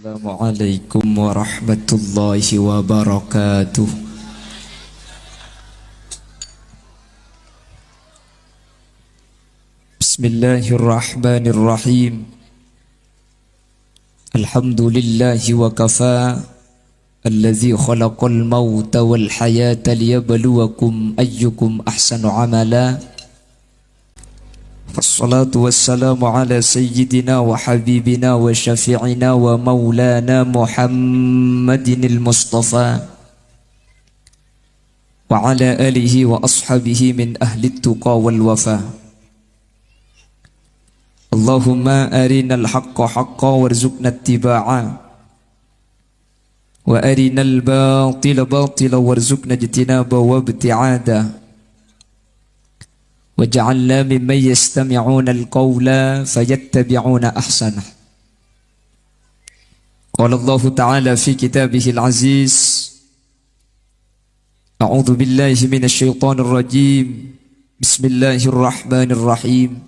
Assalamualaikum warahmatullahi wabarakatuh. Bismillahirrahmanirrahim. Alhamdulillahi wa kafa. Alladzi khalaqal mauta wal hayata liyabluwakum ayyukum ahsanu amala. Wassalatu wassalamu ala sayyidina wa habibina wa syafi'ina wa maulana Muhammadinil Mustafa wa ala alihi wa ashabihi min ahli tuqa wal wafa. Allahumma arinal haqqa haqqa warzuqna ittiba'a wa arinal batila batila warzuqna ijtinaba wa ibti'ada. وَجَعَلْنَا مِمَّنْ يَسْتَمِعُونَ الْقَوْلَ فَيَتَّبِعُونَ أَحْسَنَهُ. قال الله تعالى في كتابه العزيز: أعوذ بالله من الشيطان الرجيم. بسم الله الرحمن الرحيم.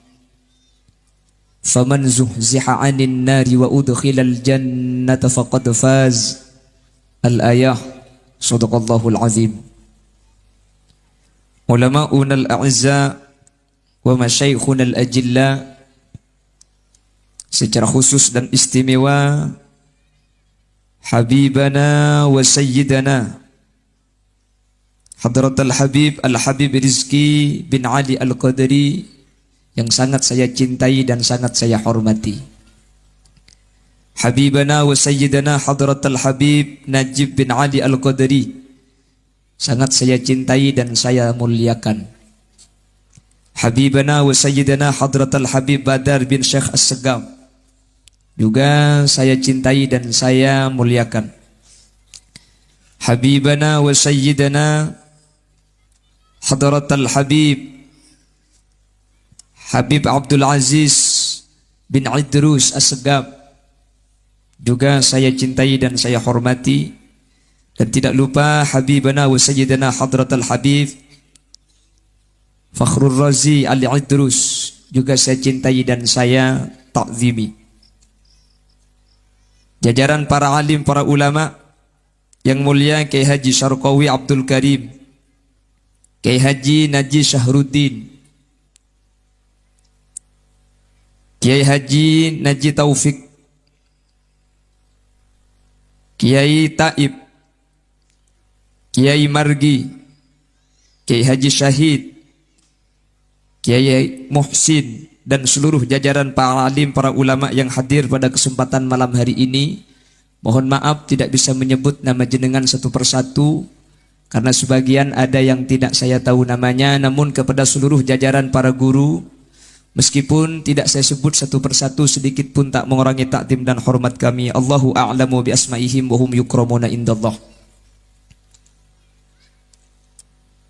فَمَنْ زُحْزِحَ عَنِ النَّارِ وَأُدْخِلَ الْجَنَّةَ فَقَدْ فَازَ. الآية. صدق الله العظيم. علماؤنا الأعزاء wa masyayikhuna al-ajilla, secara khusus dan istimewa Habibana wa Sayyidana Hadratul Habib Al-Habib Rizki bin Ali Al-Qadri, yang sangat saya cintai dan sangat saya hormati. Habibana wa Sayyidana Hadratul Habib Najib bin Ali Al-Qadri, sangat saya cintai dan saya muliakan. Habibana wa Sayyidana Hadratul Habib Badar bin Syekh As-Segaf, juga saya cintai dan saya muliakan. Habibana wa Sayyidana Hadratul Habib Habib Abdul Aziz bin Idrus As-Segaf, juga saya cintai dan saya hormati. Dan tidak lupa Habibana wa Sayyidana Hadratul Habib Fakhrul Razi Al-Idrus, juga saya cintai dan saya ta'zimi. Jajaran para alim, para ulama yang mulia, Kiai Haji Syarqawi Abdul Karim, Kiai Haji Naji Syahruddin, Kiai Haji Naji Taufik, Kiai Taib, Kiai Margi, Kiai Haji Syahid, Kiai Muhsin, dan seluruh jajaran para alim, para ulama yang hadir pada kesempatan malam hari ini. Mohon maaf tidak bisa menyebut nama jenengan satu persatu, karena sebagian ada yang tidak saya tahu namanya. Namun kepada seluruh jajaran para guru, meskipun tidak saya sebut satu persatu, sedikit pun tak mengurangi takdim dan hormat kami. Allahu a'lamu bi asma'ihim wa hum yukramuna indallah.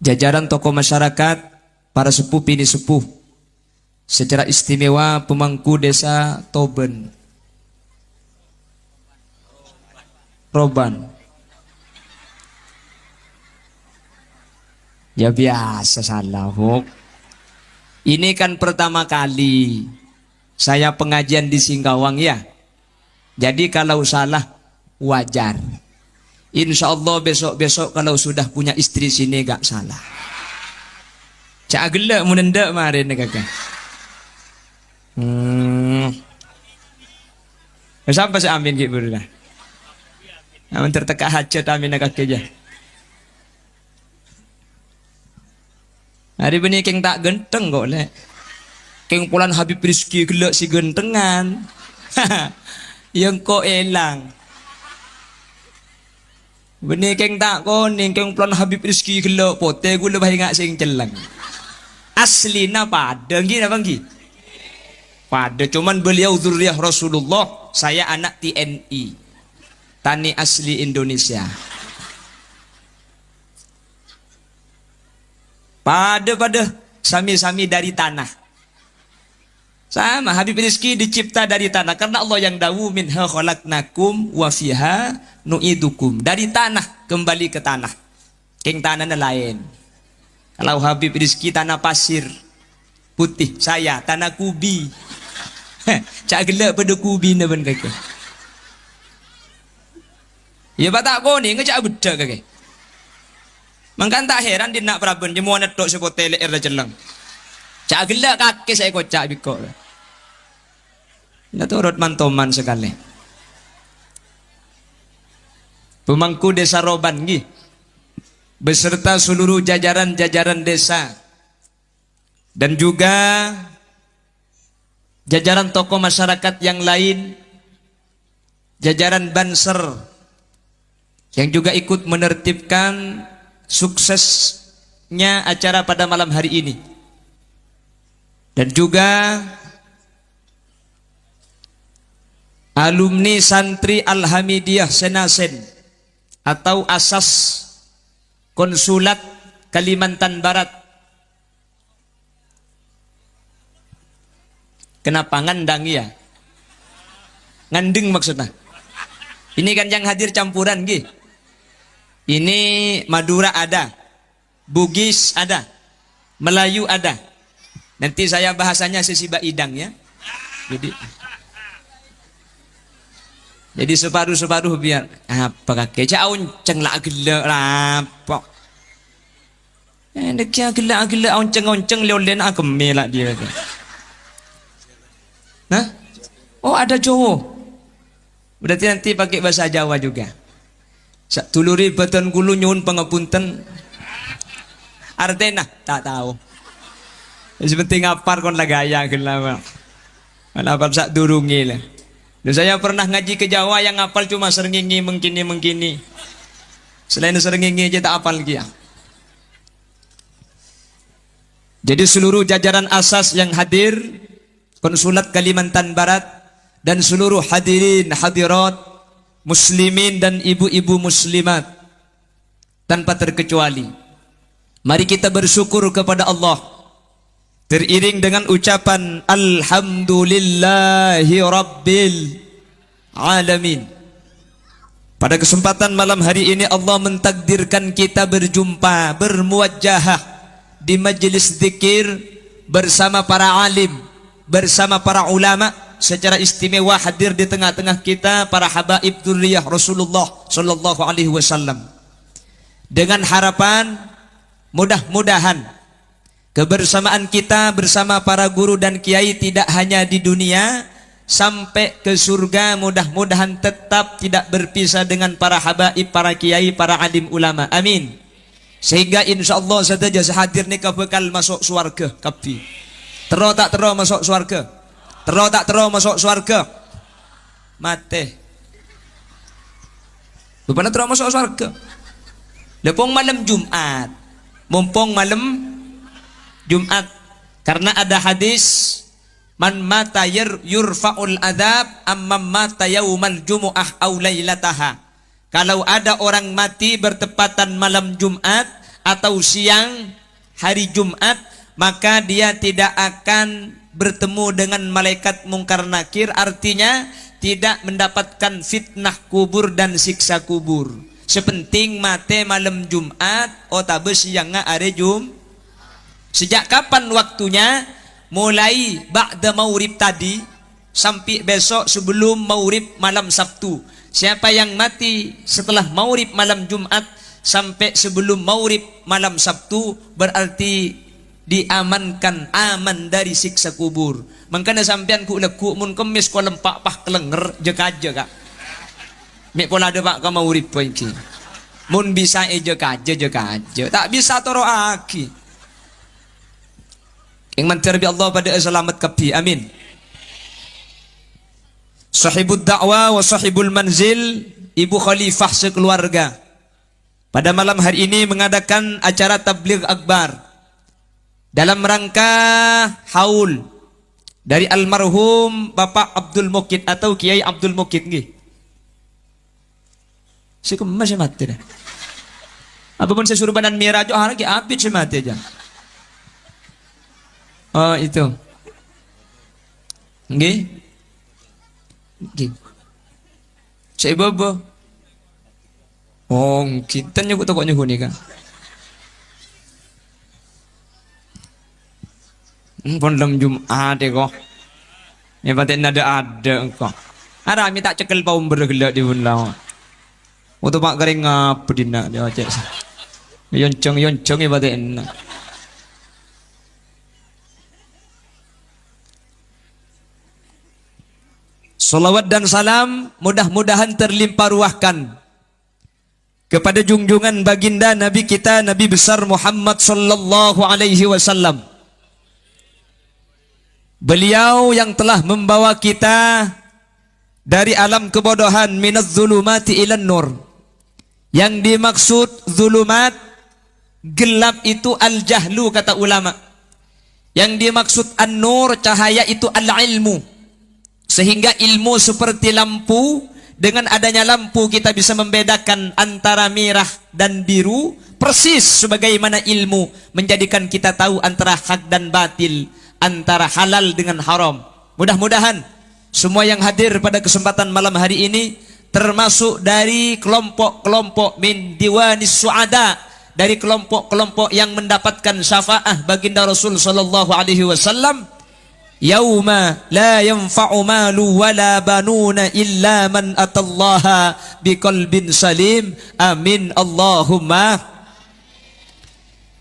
Jajaran tokoh masyarakat, para sepuh bini sepuh, secara istimewa pemangku desa Toben Roban. Ya biasa salah, Huk. Ini kan pertama kali saya pengajian di Singkawang ya. Jadi kalau salah wajar. Insya Allah besok-besok kalau sudah punya istri sini gak salah. Cak gelak menendak marin kakak. Sampai saya amin gitu dah. Amin tertekak hajat amin kakak aja. Hari ini keng tak genteng kok le. Keng pulan Habib Rizki gelak si gentengan. Yang kok elang. Benih keng tak koning keng pulan Habib Rizki gelak pote gula bayi ngak sing celang. Aslina pada gini bang Gi? Pada, cuman beliau zuriyah Rasulullah, saya anak TNI, Tani Asli Indonesia. Pada sami-sami dari tanah. Sama Habib Rizki dicipta dari tanah, karena Allah yang dawu minha khalaqnakum wa fiha nu'idukum. Dari tanah kembali ke tanah. Keng tanahnya lain. Kalau Habib Rizki tanah pasir putih, saya tanah kubi. Cak gelak pada kubi na ben kakak. Ya batak ko ni ngejak beda kage. Mangkan tak heran di nak praben jemu netok sepotele er jeleng. Cak gelak kaki saya kocak biko. Ndak turut mantoman sekali. Pemangku desa Roban nggih beserta seluruh jajaran-jajaran desa dan juga jajaran tokoh masyarakat yang lain, jajaran Banser yang juga ikut menertibkan suksesnya acara pada malam hari ini, dan juga alumni santri Al-Hamidiyah Senasen atau asas konsulat Kalimantan Barat. Kenapa ngandang ya? Ngandeng maksudnya. Ini kan yang hadir campuran gih. Ini Madura ada, Bugis ada, Melayu ada. Nanti saya bahasanya sesiba idang ya. Jadi separuh-separuh biar apa kakek onceng lah gelak rapok. Dia gelak onceng leolen aku melak dia. Nah, oh ada Jawa. Berarti nanti pakai bahasa Jawa juga. Sak tuluri beton kulu nyun pengapunten. Artena tak tahu. Sepenting apar kon lagaya gelap. Kenapa sak durungi lah. Dan saya pernah ngaji ke Jawa yang apal cuma serengingi mengkini. Selain serengingi aja tak apal lagi ya. Jadi seluruh jajaran asas yang hadir, konsulat Kalimantan Barat dan seluruh hadirin hadirat muslimin dan ibu-ibu muslimat tanpa terkecuali, mari kita bersyukur kepada Allah teriring dengan ucapan alhamdulillahi rabbil alamin. Pada kesempatan malam hari ini Allah mentakdirkan kita berjumpa, bermuwajjahah di majelis zikir bersama para alim, bersama para ulama. Secara istimewa hadir di tengah-tengah kita para habaib dzurriyyah Rasulullah sallallahu alaihi wasallam. Dengan harapan mudah-mudahan kebersamaan kita bersama para guru dan kiai tidak hanya di dunia, sampai ke surga mudah-mudahan tetap tidak berpisah dengan para habaib, para kiai, para alim ulama. Amin. Sehingga insyaallah saja hadir ni bakal masuk surga kapi. Tero tak tero masuk surga? Tero tak tero masuk surga? Mate. Rupanya tero masuk surga. Lepong malam Jumat. Mumpung malam Jumat. Karena ada hadis man mata yurfa'ul adab amma mata yaumal jumu'ah aw lailataha. Kalau ada orang mati bertepatan malam Jumat atau siang hari Jumat, maka dia tidak akan bertemu dengan malaikat mungkar nakir, artinya tidak mendapatkan fitnah kubur dan siksa kubur. Sepenting mate malam Jumat otabe siangnya are Jum. Sejak kapan waktunya? Mulai ba'da maurib tadi sampai besok sebelum maurib malam Sabtu. Siapa yang mati setelah maurib malam Jumat sampai sebelum maurib malam Sabtu berarti diamankan, aman dari siksa kubur. Mangkana sampean ku leku mun kemis ko lempak pah kelenger jeka-je kak. Mek pola de pak ka maurib poin ki. Mun bisa jeka-je. Tak bisa toro aki. Yang menterbi Allah pada selamat kapi. Amin. Sahibud da'wah wa sahibul manzil, ibu khalifah sekeluarga, pada malam hari ini mengadakan acara tabligh akbar dalam rangka haul dari almarhum Bapak Abdul Mukid atau Kiai Abdul Mukid nggih. Si kemas mati dah. Apapun saya suruh badan merah jo lagi apit si mati aja. Oh itu. Nggih. Nggih. Saya bobo. Oh, kita nyebut tokonya huni kan. Pondam Jumat kok. Ya paten ada kok. Arami tak cekel paum bergelak di bunda. Untuk pak garing ngapa dina dia cek. Yoncong ibadah. Salawat dan salam mudah-mudahan terlimpah ruahkan kepada junjungan baginda Nabi kita Nabi besar Muhammad sallallahu alaihi wasallam. Beliau yang telah membawa kita dari alam kebodohan minaz zulumati ilan nur. Yang dimaksud zulumat gelap itu al-jahlu kata ulama. Yang dimaksud an-nur cahaya itu al-ilmu. Sehingga ilmu seperti lampu, dengan adanya lampu kita bisa membedakan antara merah dan biru, persis sebagaimana ilmu menjadikan kita tahu antara hak dan batil, antara halal dengan haram. Mudah-mudahan semua yang hadir pada kesempatan malam hari ini termasuk dari kelompok-kelompok min diwanis suada, dari kelompok-kelompok yang mendapatkan syafaah baginda Rasul sallallahu alaihi wasallam. Yauma la yanfa'u malu wala banuna illa man atallaha biqalbin salim. Amin Allahumma.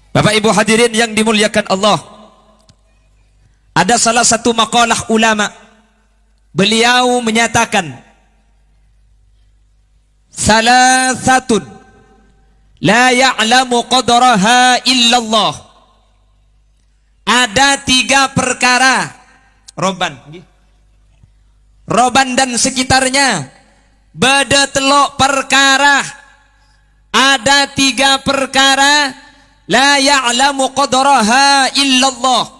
Bapak Ibu hadirin yang dimuliakan Allah, ada salah satu maqalah ulama. Beliau menyatakan salasatun la ya'lamu qadraha illallah. Ada 3 perkara Roban dan sekitarnya beda telok perkara. Ada 3 perkara la ya'lamu qadraha illallah.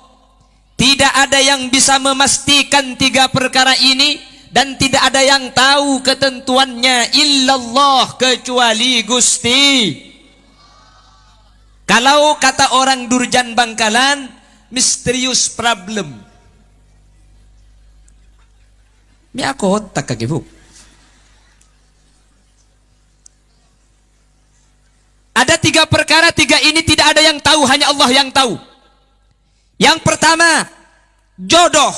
Tidak ada yang bisa memastikan 3 perkara ini, dan tidak ada yang tahu ketentuannya illallah kecuali Gusti. Kalau kata orang Durjan Bangkalan, mysterious problem. Ini aku otak kaki bu. Ada 3 perkara, 3 ini tidak ada yang tahu, hanya Allah yang tahu. Yang pertama, jodoh.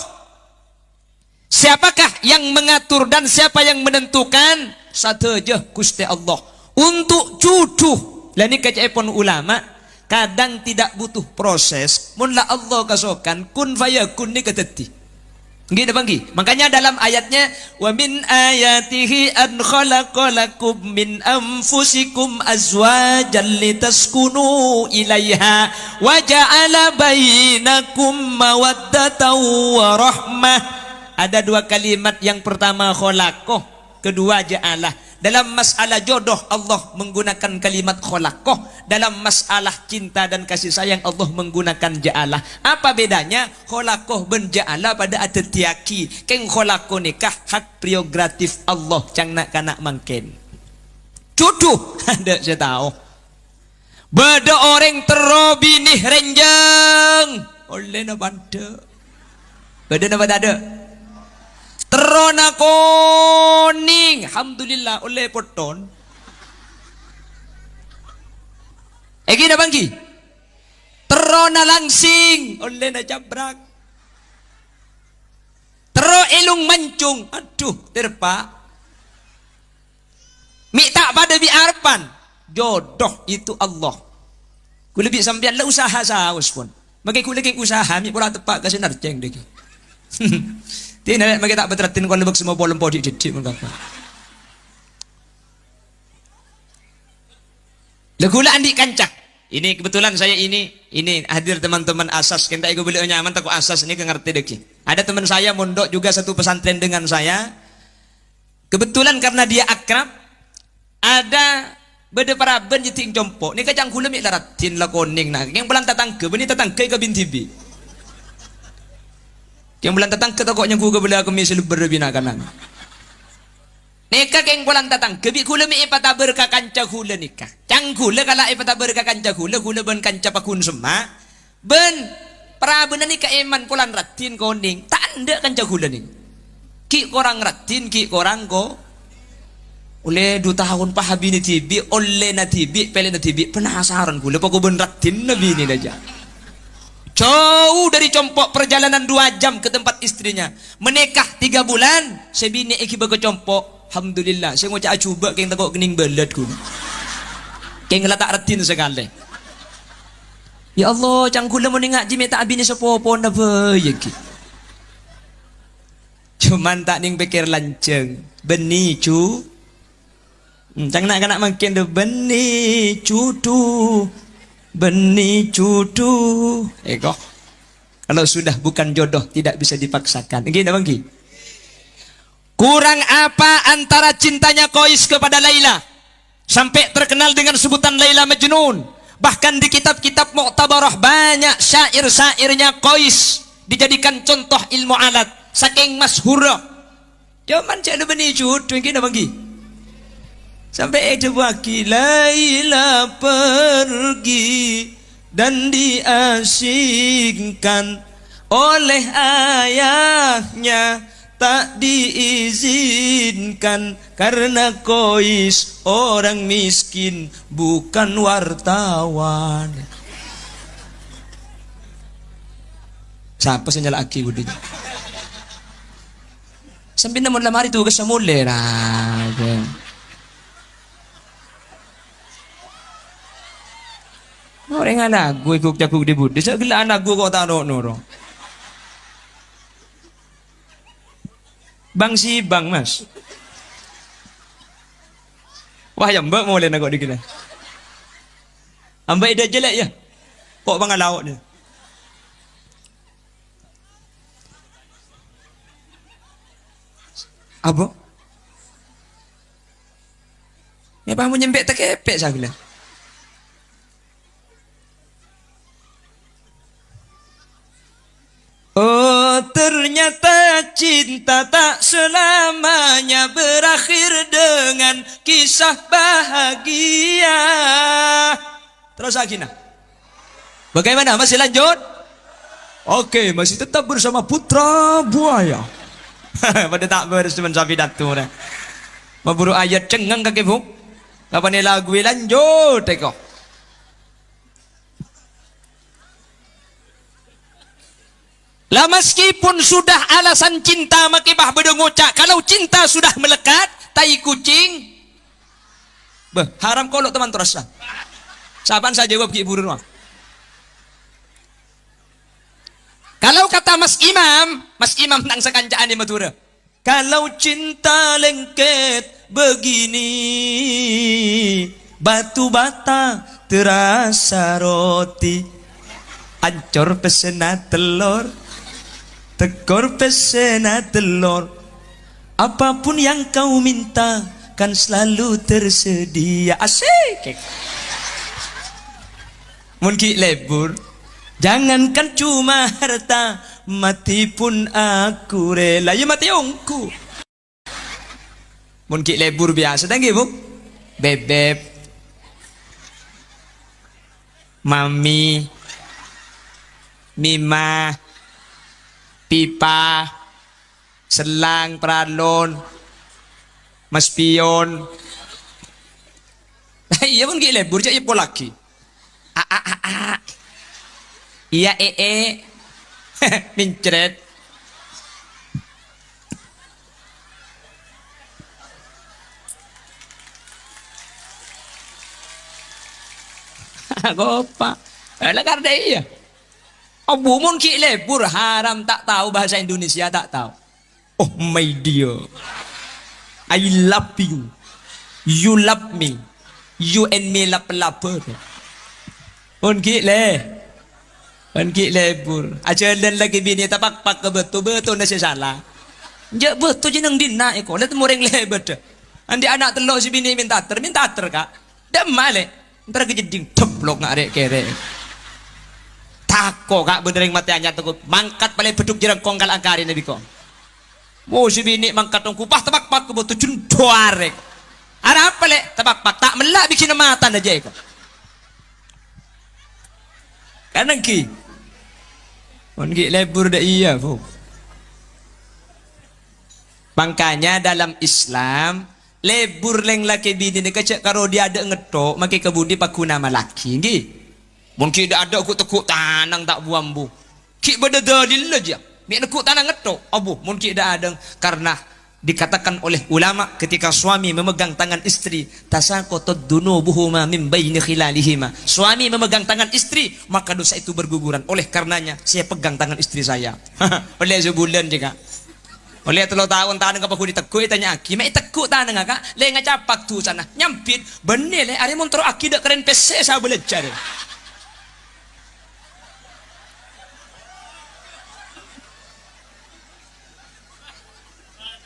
Siapakah yang mengatur dan siapa yang menentukan? Satu aja, Gusti Allah. Untuk cucu. Lah ini kecepon ulama, kadang tidak butuh proses. Mun la Allah kasokan kun fayakun ni keteti. Gitu banggi. Makanya dalam ayatnya wa min ayatihi an khalaqalakum min anfusikum azwajan litaskunu ilaiha wa ja'ala bainakum mawaddatan wa rahmah. Ada 2 kalimat, yang pertama khalaqah, kedua ja'alah. Dalam masalah jodoh Allah menggunakan kalimat khalaqah, dalam masalah cinta dan kasih sayang Allah menggunakan ja'alah. Apa bedanya khalaqah ben ja'alah pada atetiaki? Keng khalaqah nikah hak prerogatif Allah, cang nak kanak mangken. Cuduh ada saya tahu. Beda orang terobi nih renjang. Oleh na banda. Beda na ada. Terona koning, alhamdulillah oleh poton. Gina bangki. Terona langsing, oleh na jabrak. Tero ilung mancung, aduh terpa. Mi tak pada biarpan, jodoh itu Allah. Ku lebih sampean la usaha saus pun. Magi ku lagi usaha mi pula tepak kasi narceng deki. Tidak magi tak betratin kon lebok semua bolong podi dicik mun apa. Legula andi kancak. Ini kebetulan saya ini hadir teman-teman asas. Kenta ego beli nyaman tak asas ini ngerti deki. Ada teman saya mondok juga satu pesantren dengan saya. Kebetulan karena dia akrab, ada beda para ben jiting jompo. Ni kacang kula mi laratin la koning nah. Yang belang tatangke, beni tatangke ka bintibi. Yang belang tatangke takoknya ku ka bela kami silub berbina kanan. Nikah keng bulan tatang kebi kula mi ipataber ka kanca kula nikah. Cang kula kala ipataber ka kanca kula ben kanca pakun sema. Ben prabeuna nikah eman pulan ratin koning. Tanda kanca kula ning. Ki korang ratin ki korang ko. Oleh 2 tahun pa habi ni tibi oleh na tibi pele na tibi penasaran kula pako ben ratin na bini aja. Jauh dari compok perjalanan 2 jam ke tempat istrinya. Menikah 3 bulan sebini iki bago compok. Alhamdulillah. Saya ngucap cuba keng tegok kening belet ku. Keng tak retin sekali. Ya Allah, cangkula mau ngaji minta abini sepopo nda ya ki. Cuman tak ning pikir lanceng. Beni cu. Cang nak makin de beni cudu. Beni cudu. Eko. Kalau sudah bukan jodoh tidak bisa dipaksakan. Gini Bang Ki. Kurang apa antara cintanya Qais kepada Laila sampai terkenal dengan sebutan Laila Majnun. Bahkan di kitab-kitab Mu'tabarah banyak syair-syairnya Qais dijadikan contoh ilmu alat saking masyhurah. Cuman cak beni cudu gini Bang Ki. Sampai itu waki Laila pergi dan diasingkan oleh ayahnya, tak diizinkan karena Qais orang miskin bukan wartawan. Siapa sih nyala aki budi? Sampai namun lamari tugas semule lah. Orang anak gue ikut jakuk di budi. Saya gila anak gue kok tak noro. Bang si bang mas. Wah ya mbak mau lihat nak di kita. Mbak ida jelek ya. Kok bang lauk dia. Apa? Ya pamu nyempek tak kepek saya bilang. Oh ternyata cinta tak selamanya berakhir dengan kisah bahagia. Terus Agina, bagaimana masih lanjut? Oke, masih tetap bersama Putra Buaya. Pada tak bersama sapi datu dah. Memburu ayat cengang kaki bu. Kapan ni lagu lanjut teko. Lah meskipun sudah alasan cinta makibah bedengocak, kalau cinta sudah melekat, tai kucing, haram kolok teman terus lah. Saban saya jawab ki ibu rumah. Kalau kata Mas Imam nang sekancaan di Madura, kalau cinta lengket begini, batu bata terasa roti, ancur pesena telur. Tekor pesena telur, apapun yang kau minta kan selalu tersedia. Asik. Mungkin lebur, jangankan cuma harta, mati pun aku rela. Ya mati ongku. Mungkin lebur biasa, tanggi bu. Bebek, mami, mima, pipa, selang, peralon, mas pion. Iya pun gila, burja iya polaki. Iya mincret. Gopa, lagar deh iya. Abu mungkin lebur haram tak tahu bahasa Indonesia tak tahu. Oh my dear, I love you, you love me, you and me lap. Mungkin lebur. Aja dan lagi bini tapak ke betul nasi salah. Jak betul jeneng dina eko. Lihat mureng lebet. Andi anak telok si bini minta ter kak. Dem male. Ntar kejeding teplok ngarek kere. Tako kak benereng mati anya teguh mangkat paling beduk jirang kongkal angkari nabi ko. Mau si bini mangkat tong kupah tabak ke botu juntuarek. Ada apa le tabak tak melak bikin mata aja ko. Kanang ki. Ongi lebur dah iya bu. Makanya dalam Islam lebur leng laki bini ni kecek karo dia ada ngetok maki kebudi paku nama laki ngi. Mungkin dah ada aku tekuk tanang tak buam bu. Ki beda dalil aja. Mik nekuk tanang ngetok. Abu mungkin dah ada karena Dikatakan oleh ulama ketika suami memegang tangan istri, tasaqatud dunubuhuma min baini khilalihima. Suami memegang tangan istri, maka dosa itu berguguran. Oleh karenanya saya pegang tangan istri saya. Oleh sebulan juga. Oleh 3 tahun tanang apa ku diteguk tanya aki, mai teguk tanang kak. Le ngacapak tu sana. Nyampit benih le ari montro aki dak keren PC saya belajar.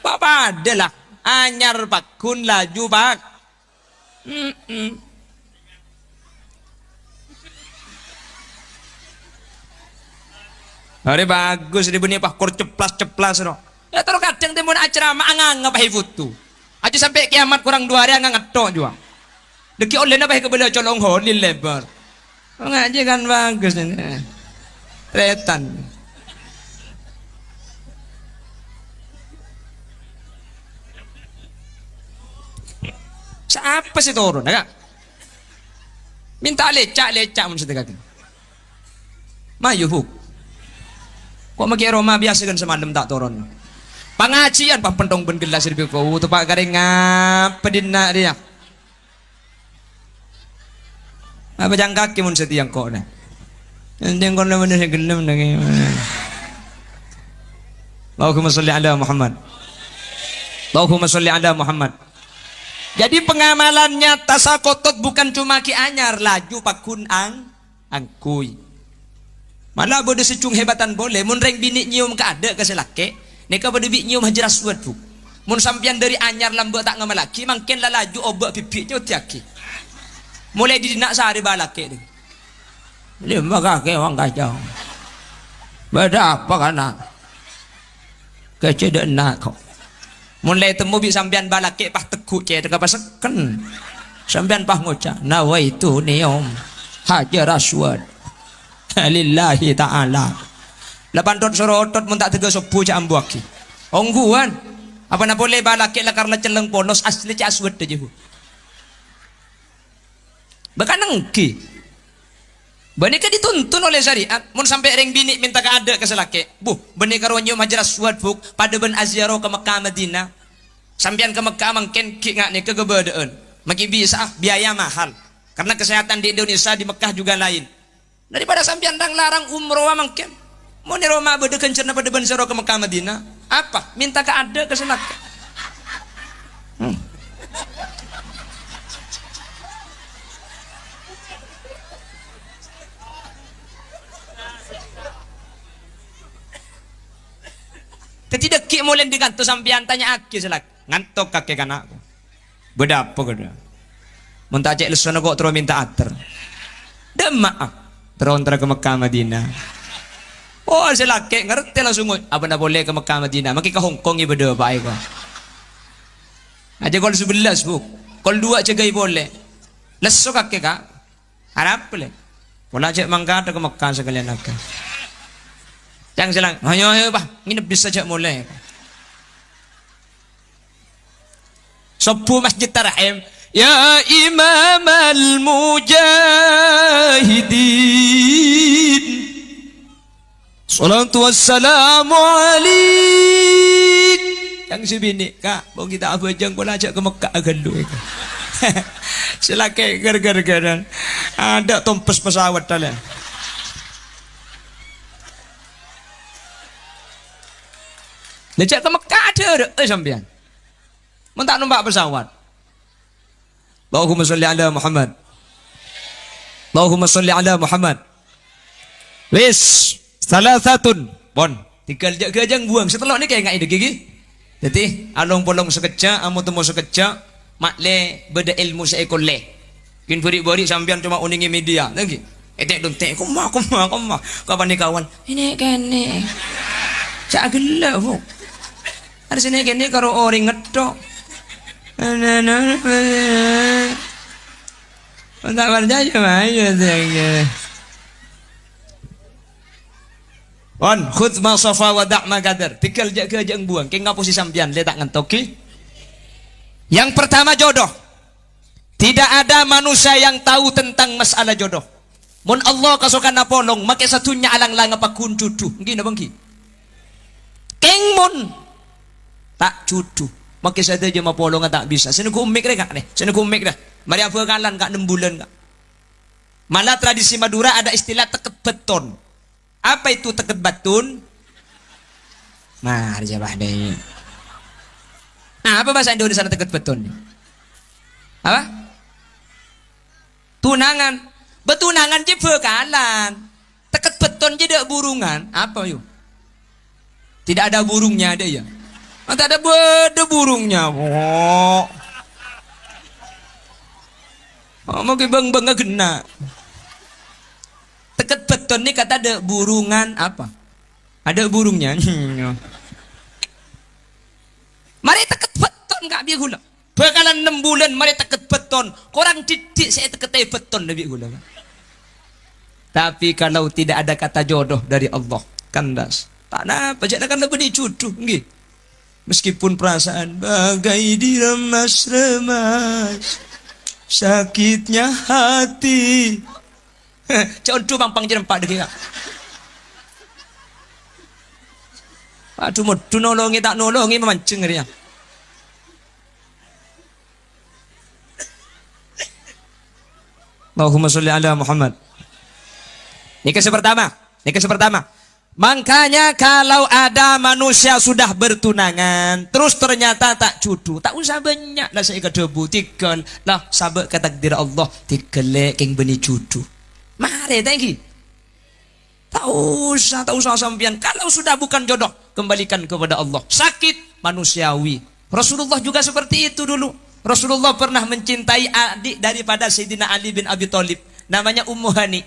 Papa adalah anyar pak kun laju pak. Hari bagus di bunyi pak kur ceplas no. Ya terus kadang timun acara angang apa hifutu. Aja sampai kiamat kurang 2 hari angang ngetok juga. Deki oleh apa kebelah colong holil lebar. Ngaji kan bagus ini. Retan. Siapa sih turun? Agak minta lecak mun sedekah. Mayu huk. Kok magi Roma biasa kan semalam tak turun. Pengajian pak pentong ben gelas lebih kau tu pak garing ngapa dina dia. Apa jangka mun setiang kok nih. Nanti kau nama dia gelem lagi. Allahumma sholli ala Muhammad. Allahumma sholli ala Muhammad. Jadi pengamalannya tasaqatud bukan cuma ki anyar laju pakun angkui. Malah bodoh secung hebatan boleh. Mun reng bini nyium ke ada ke selake. Neka bodoh bini nyium hajar aswad bu. Mun sampian dari anyar lambu tak ngamalaki. Makin lah laju obak pipinya utiaki. Mulai didinak sehari balake. Lima kaki orang kacau. Beda apa kana? Kecedek nak kau. Mulai temu bi sampean balake pah tekuk ce teka paseken. Sampean pah ngoca nawaitu niyom hajar aswad lillahi ta'ala. Lapan tot sorotot mun tak tega sopu ca ambuaki. Ongguan apa na boleh balake la karena celeng ponos asli ca aswad je hu. Bahkan nengki. Benika dituntun oleh syariat. Mun sampai reng bini minta ke ada ke selake. Bu, benih karo nyium hajar aswad buk pada ben aziarah ke Mekah Madinah. Sampian ke Mekah mangken ki ngak ni ke gebedeen. Maki bisa biaya mahal. Karena kesehatan di Indonesia di Mekah juga lain. Daripada sampian dang larang umroh mangken. Mun ni Roma bede kencerna pada ben aziarah ke Mekah Madinah. Apa? Minta ke ada ke selake. Tidak ki mulai digantung sampian tanya aki selak ngantok kakek anakku. Beda apa kena? Muntah cek lesono kok terus minta ater. Demak terus ke Mekah Madinah. Oh selake ngerti langsung apa nak boleh ke Mekah Madinah. Maki ke Hong Kong ibu dah baik kok. Aja kol 11 bu, kol 2 cegai boleh. Leso kakek kak. Harap boleh. Pola cek mangkat ke Mekah sekalian akak. Jangan selang, ayo bah, nginep bisa saja mulai. Sopu Masjid Tarahim, ya Imam al-Mujahidin, salatu wassalamu alaik. Yang sebini, kak, mau kita apa aja, boleh ajak ke Mekah dulu. Silakan gar-gar-garan, ada tompes pesawat dalam. Lejak ke Mekah ada sampean. Mun tak numpak pesawat. Allahumma sholli ala Muhammad. Allahumma sholli ala Muhammad. Wis, salah satun. Pon, tinggal jang buang setelah ni kayak ngai gigi. Jadi, along polong sekejap, amu temu sekejap, makle beda ilmu seekor le. Kin beri-beri sampean cuma uningi media, lagi. Etek dontek, kumah. Kapan ni kawan? Ini kene. Cak gelap bu. Ada sini kene karo orang ngedok. Tak percaya aja. On khudz ma safa wa da' ma qadar. Tinggal jaga jang buang. Ke ngapusi sampean le tak ngentoki. Yang pertama jodoh. Tidak ada manusia yang tahu tentang masalah jodoh. Mun Allah kasukan napolong, make satunya alang-lang apa kun cucu. Nggih na bangki. Keng mun tak cutu. Makin saya aja mau polongan tak bisa. Sini kumik deh kak nih. Sini kumik dah. Mari apa kalan kak 6 bulan kak. Malah tradisi Madura ada istilah teket beton. Apa itu teket beton? Mari jawab deh. Nah, apa bahasa Indonesia teket beton? Apa? Tunangan. Betunangan je bekalan. Teket beton je dak burungan. Apa yuk? Tidak ada burungnya ada ya. Tak ada burungnya. Oh, mau bang kena. Teket beton ni kata ada burungan apa? Ada burungnya. Mari teket beton kak biar gula. Bakalan 6 bulan mari teket beton. Korang didik saya teket beton lebih gula. Tapi kalau tidak ada kata jodoh dari Allah, kandas. Tak apa, jangan kan lebih dicuduh, nggih. Meskipun perasaan bagai diremas-remas, sakitnya hati. Jodoh bang jerempak dek. Aduh mau nolongi tak nolongi memancing dia. Allahumma sholli ala Muhammad. Ini kisah pertama. Makanya kalau ada manusia sudah bertunangan, terus ternyata tak cudu, tak usah banyak lah saya kedebu tikel lah sabak ke takdir Allah tikelek yang beni cudu. Mari thank you. Tak usah sampian. Kalau sudah bukan jodoh, kembalikan kepada Allah. Sakit manusiawi. Rasulullah juga seperti itu dulu. Rasulullah pernah mencintai adik daripada Sayyidina Ali bin Abi Thalib, namanya Ummu Hani.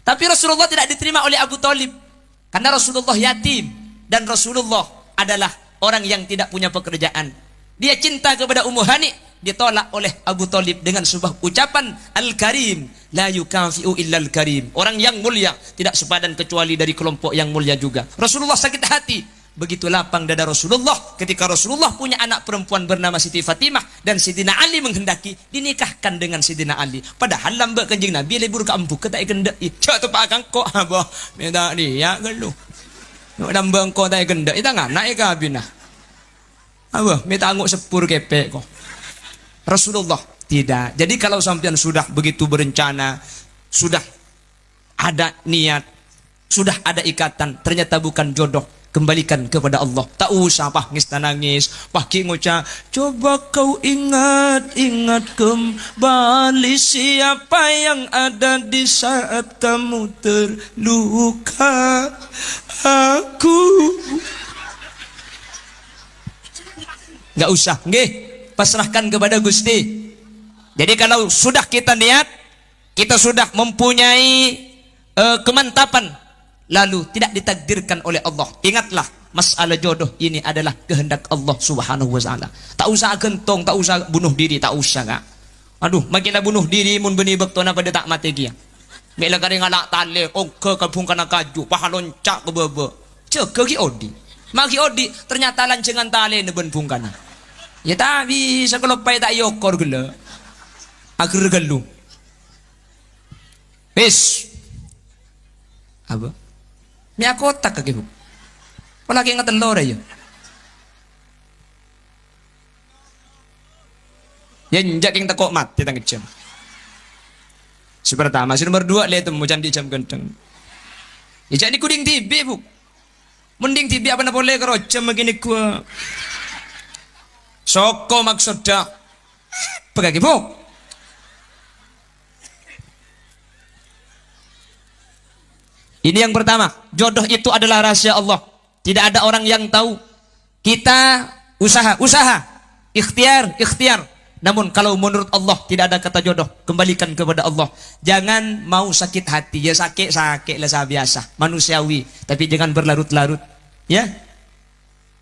Tapi Rasulullah tidak diterima oleh Abu Thalib. Karena Rasulullah yatim dan Rasulullah adalah orang yang tidak punya pekerjaan. Dia cinta kepada Ummu Hani, ditolak oleh Abu Thalib dengan sebuah ucapan Al-Karim, la yukafi'u illa Al-Karim. Orang yang mulia tidak sepadan kecuali dari kelompok yang mulia juga. Rasulullah sakit hati. Begitu lapang dada Rasulullah ketika Rasulullah punya anak perempuan bernama Siti Fatimah dan Sidina Ali menghendaki dinikahkan dengan Sidina Ali. Padahal lambak kanjeng Nabi lebur ke ampu ketai kendak. Cak tu pak kangkok abah. Minta dia gelu. Lambak kau tai kendak. Ita ngana ika binah. Abah minta anguk sepur kepek kok. Rasulullah tidak. Jadi kalau sampean sudah begitu berencana, sudah ada niat, sudah ada ikatan, ternyata bukan jodoh, kembalikan kepada Allah. Tak usah nangis nangis. Pagi ngucap, coba kau ingat kembali siapa yang ada di saat kamu terluka. Aku. Nggak usah, nggih. Pasrahkan kepada Gusti. Jadi kalau sudah kita niat, kita sudah mempunyai kemantapan, lalu tidak ditakdirkan oleh Allah. Ingatlah, masalah jodoh ini adalah kehendak Allah Subhanahu wa taala. Tak usah gentong, tak usah bunuh diri, tak usah kak. Aduh, makinlah bunuh diri mun beni bektona pada tak mati dia. Mela kare ngalak tale, ke kabung kana kaju, pahaloncak ke bebe. Cek ki odi. Magi odi ternyata lancengan tale neben bungkana. Ya tak bisa kalau pai tak yokor gela. Agar gelu. Wis. Apa? Ni aku otak kaki bu. Palagi ingat telur aja. Ya njak yang tekok mati tang jam. Si pertama, si nomor 2 lihat mu candi jam genteng. Ya jadi kuding tibi bu. Mending tibi apa nak boleh kerocam begini gua. Soko maksudnya. Pegagi bu. Ini yang pertama, jodoh itu adalah rahasia Allah. Tidak ada orang yang tahu. Kita usaha, ikhtiar. Namun kalau menurut Allah tidak ada kata jodoh, kembalikan kepada Allah. Jangan mau sakit hati, ya sakit lah biasa, manusiawi. Tapi jangan berlarut-larut, ya.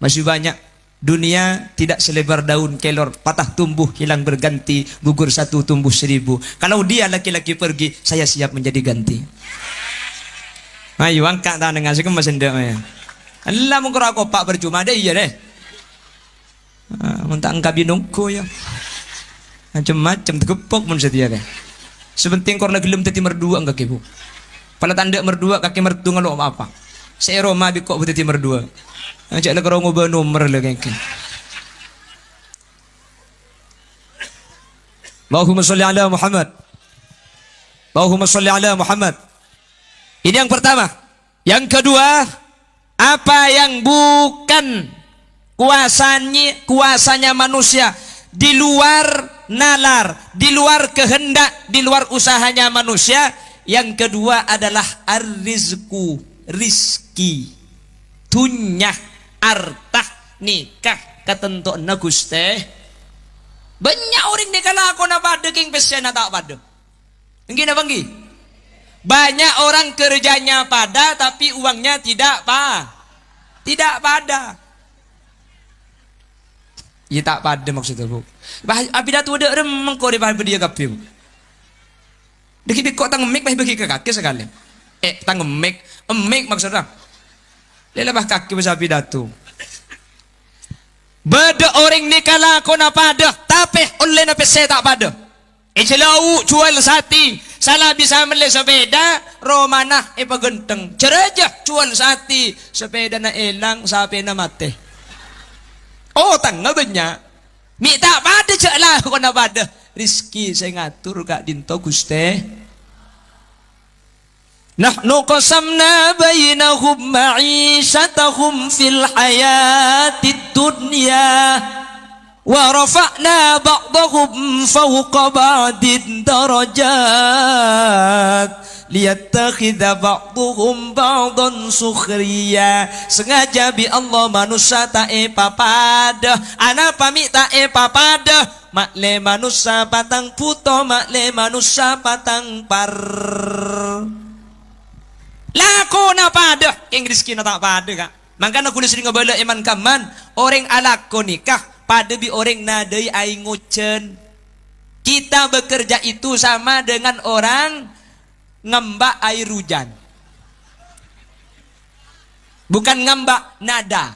Masih banyak. Dunia tidak selebar daun kelor, patah tumbuh hilang berganti, gugur satu tumbuh 1000. Kalau dia laki-laki pergi, saya siap menjadi ganti. Ayo angkat tangan ngasih ke mesin dia. Allah mungkin aku pak bercuma deh iya deh. Mentang angkat binungku ya. Macam-macam tergepok mun setia deh. Sebenting korna gelem teti merdua enggak kebu. Pala tanda merdua kaki mertu ngalo apa? Saya Roma bikok teti merdua. Ajak lah kerong ubah nomor lah kengke. Allahumma sholli ala Muhammad. Allahumma sholli ala Muhammad. Ini yang pertama. Yang kedua, apa yang bukan kuasanya manusia, di luar nalar, di luar kehendak, di luar usahanya manusia. Yang kedua adalah ar-rizku, rizki, tunyah, artah, nikah, ketentuan Gusti. Banyak orang ni kalau aku nak pada king pesen tak pada. Engki nak banggi. Banyak orang kerjanya pada tapi uangnya tidak pada. Ya tak pada maksudnya bu. Abida tu ada remang kau dia kapi. Deki kok tang mik bagi ke kaki sekali. Tang mik maksudnya. Lelah kaki besar pidato. Beda orang ni kala kau nak pada, tapi oleh nak saya tak pada. Celau jual sati, salah bisa beli sepeda, romanah pagenteng. Cerejah jual sati, sepeda na elang, sampai na mati. Oh tangga banyak. Mi tak pada cak lah kau nak pada. Rizki saya ngatur kak dinto Gusti. Nahnu qasamna bainahum ma'isyatahum fil hayatid dunya wa rafa'na ba'dahum fawqa ba'din darajat liyattakhidha ba'duhum ba'dan sukhriya. Sengaja bi Allah manusia tae papada, ana pamit tae papada. Makle manusia patang puto, makle manusia patang par. Lako na pada, yang rizki na tak pada kak. Maka nak kulis sering ngebala iman kaman, orang alako nikah pada bi orang nadai ai ngucen. Kita bekerja itu sama dengan orang ngembak air hujan. Bukan ngembak nada.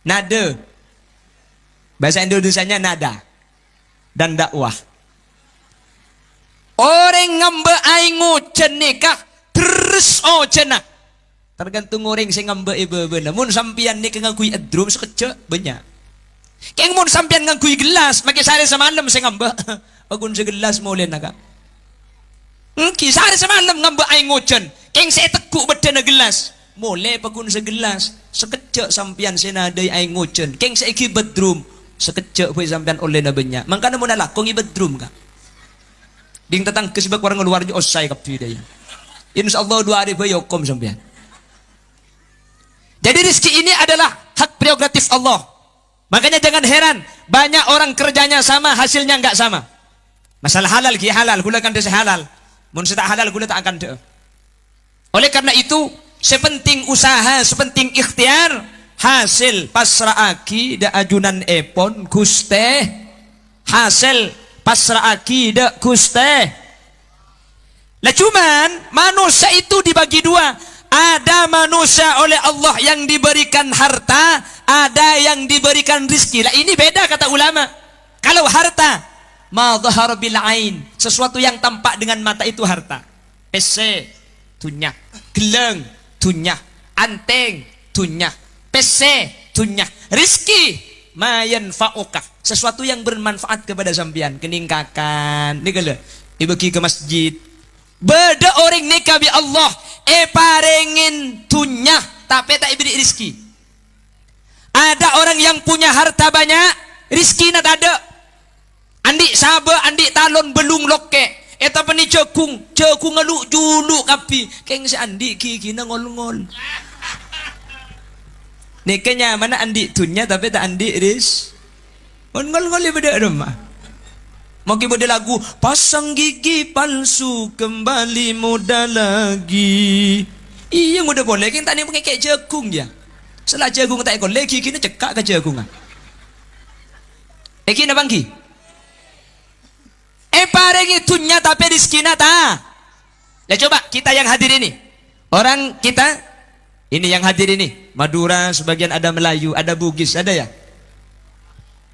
Nada. Bahasa Indonesianya nada dan dakwah. Orang ngembak air ngucen nikah terus cena. Tergantung orang sing ngambek bener. Mun sampian ni ngangkui drum sekecek banyak. Keng mun sampian ngangkui gelas, make sare semalam sing ngambek. Agun segelas mulai naga. Ki sare semalam ngambek ai ngocen. Keng saya tekuk beden gelas. Mulai pagun segelas. Sekecek sampian senadai ai ngocen. Keng saya ki bedrum. Sekecek pun sampian oleh na banyak. Mangkana mun ala kong i bedrum ka. Ding tatang kesibak orang luar jo osai kapi day. Insyaallah 2 hari bayokom sampean. Jadi rezeki ini adalah hak prerogatif Allah. Makanya jangan heran banyak orang kerjanya sama, hasilnya enggak sama. Masalah halal ki halal, gula kan desa halal. Mun tak halal gula tak akan de. Oleh karena itu, sepenting usaha, sepenting ikhtiar, hasil pasraaki da ajunan epon Gusti. Hasil pasraaki da Gusti. Lah cuman manusia itu dibagi dua. Ada manusia oleh Allah yang diberikan harta, ada yang diberikan rizki. Lah ini beda kata ulama. Kalau harta, ma dhahara bil ain, sesuatu yang tampak dengan mata itu harta. PC tunyah, geleng tunyah, anteng tunyah, PC tunyah. Rizki ma yanfa'uka, sesuatu yang bermanfaat kepada sampean, keningkakan. Ni kala dibagi ke masjid. Beda orang nikah bi Allah, parengin tunyah tapi tak diberi rizki. Ada orang yang punya harta banyak, rizki nak ada. Andik sabar, andik talon belum loke. Eta pani cekung ngeluk juluk kapi. Keng si andik ki na ngol-ngol. Nikahnya mana andik tunyah tapi tak andik ris. Ngol-ngol ya beda rumah. Mungkin ada lagu pasang gigi palsu kembali muda lagi. Iya muda boleh kan tadi pakai kayak jagung ya. Setelah jagung tak ikut lagi kini cekak ke jagung ah. Kini bangki. Pareng itu nyata tapi rizki nata. Ya coba kita yang hadir ini. Orang kita ini yang hadir ini. Madura sebagian ada Melayu, ada Bugis, ada ya.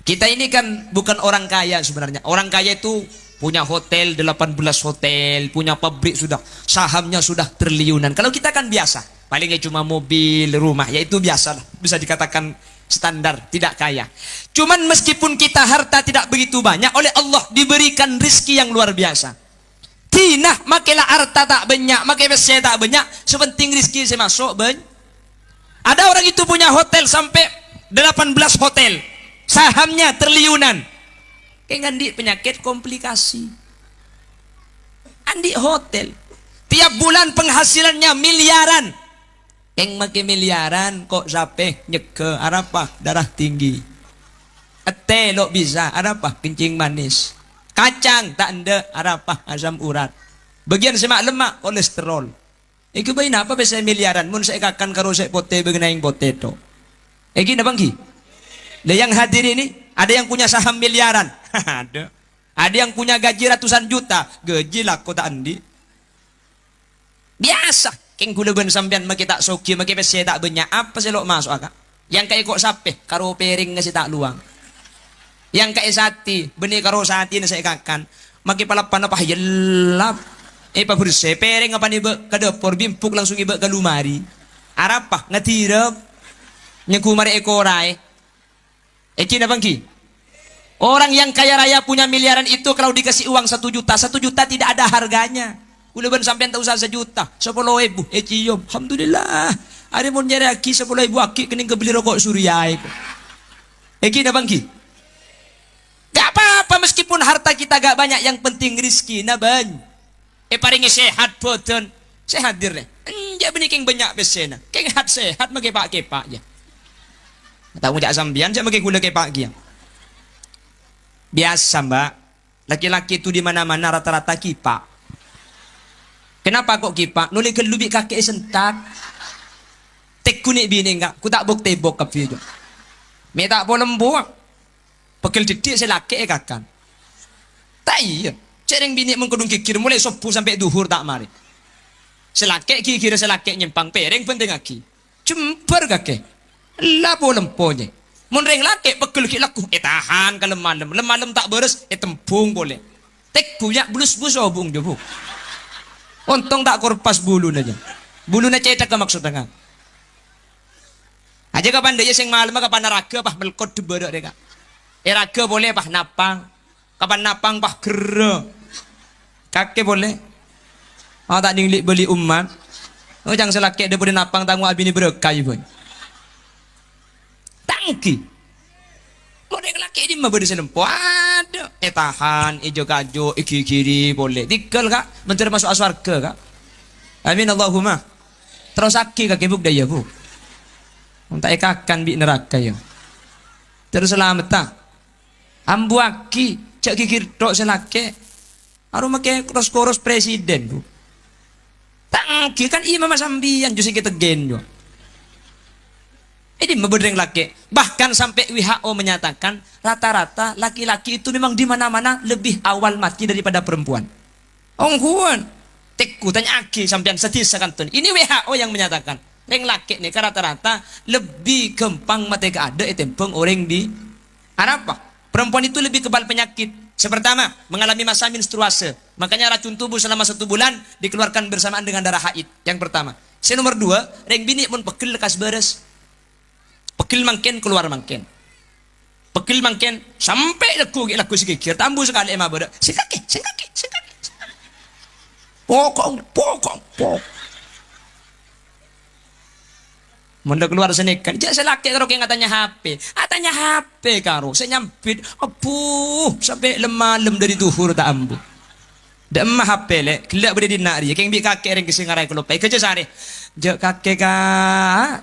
Kita ini kan bukan orang kaya sebenarnya. Orang kaya itu punya hotel, 18 hotel, punya pabrik sudah, sahamnya sudah triliunan. Kalau kita kan biasa, palingnya cuma mobil, rumah, ya itu biasa lah. Bisa dikatakan standar, tidak kaya. Cuman meskipun kita harta tidak begitu banyak, oleh Allah diberikan rizki yang luar biasa. Tinah makelah harta tak banyak, makai besi tak banyak, sepenting rizki saya masuk banyak. Ada orang itu punya hotel sampai 18 hotel, sahamnya triliunan. Kayak ngandi penyakit komplikasi. Andi hotel, tiap bulan penghasilannya miliaran. Yang makai miliaran kok sampai nyeke, apa darah tinggi. Ete lo bisa, apa kencing manis. Kacang tak ada, apa asam urat. Bagian semak lemak kolesterol. Iku bayi apa bisa miliaran? Mun saya kakan karo saya pote begenaing potato. Eki na bangki. Lah yang hadir ini ada yang punya saham miliaran. Ada. Ada yang punya gaji ratusan juta. Gaji lah kota andi. Biasa. Keng gulaban sampean make tak soki, make pese tak banyak. Apa sih lo masuk akak? Yang kayak kok sape, karo piring ngasih tak luang. Yang kayak sati, benih karo sati nasi kakan. Make palapan apa yelap. Pa bersih, piring apa nih ke dapur, bimpuk langsung iba ke lumari. Arapa ngatirap. Nyengkumari ekorai. Eki na bangki. Orang yang kaya raya punya miliaran itu kalau dikasih uang 1 juta, 1 juta tidak ada harganya. Ulaban sampean tak usah 1 juta, 10.000. Cium, alhamdulillah. Ada mau nyari aki 10.000 aki kening kebeli rokok surya itu. Eki na bangki. Gak apa-apa meskipun harta kita gak banyak, yang penting rizki na ban. Paringi sehat boten. Sehat dir deh. Enja benih keng banyak besena. Keng hat sehat make kepak ya. Tak ngujak sambian saya make gula kepak dia. Biasa mbak, laki-laki itu di mana-mana rata-rata kipak. Kenapa kok kipak? Nuli kelubik kakek sentak. Tek kunik bini enggak, ku tak bok tebok kap video. Me tak boleh buang. Pekel didik saya laki kakan. Tak iya. Cereng bini mengkodong kikir mulai sopu sampai duhur tak mari. Selakek kikir selakek nyempang pereng penting aki. Cemper kakek. Lapo lemponya. Munreng laki pekel ki laku. Tahan kalau malam. Malam tak beres. Tempung boleh. Tek punya bulus-bulus obung jobu. Untung tak korpas bulu aja. Bulu na cetak ke maksud tengah. Aja kapan dia sing malam kapan naraga pah melkot debodok deka. Raga boleh pah napang. Kapan napang pah kera. Kakek boleh. Oh tak dinglik beli umat. Oh jangan selakek dia boleh napang tanggung abini berkai pun. Tangki. Mau dia laki ini mah beri selempo. Ada. Tahan. Ijo kajo. Iki kiri boleh. Tikal kak. Mencari masuk aswarga kak. Amin Allahumma. Terus aki kakek buk daya buk. Untuk ekakan bi neraka ya. Terus selamat tak. Ambu aki. Cak kikir tok selake. Aru make koros presiden bu. Tangki kan imam sambian justru kita gen jo. Ini memberdeng laki. Bahkan sampai WHO menyatakan rata-rata laki-laki itu memang di mana-mana lebih awal mati daripada perempuan. Ongkuan. Tekku tanya aki sampean setis sakantun. Ini WHO yang menyatakan. Reng laki nih rata-rata lebih gampang mati ke ada tempeng orang di apa? Perempuan itu lebih kebal penyakit. Pertama, mengalami masa menstruasi. Makanya racun tubuh selama 1 bulan dikeluarkan bersamaan dengan darah haid. Yang pertama. Nomor 2, reng bini pun pekil lekas beres. Pekil mangken keluar mangken. Pekil mangken sampai laku sikikir. Tambu sekali emang bodoh. Sikaki. Pokok. Menda keluar senekan. Jangan selaki karo keng katanya HP. Atanya HP karo. Saya nyampit. Apuh. Sampai lemah dari duhur tak ambu. Dak emah HP le. Kelak boleh dinari. Keng bi kakek ring kesingarai kelopai. Kerja sari. Jak kakek ka.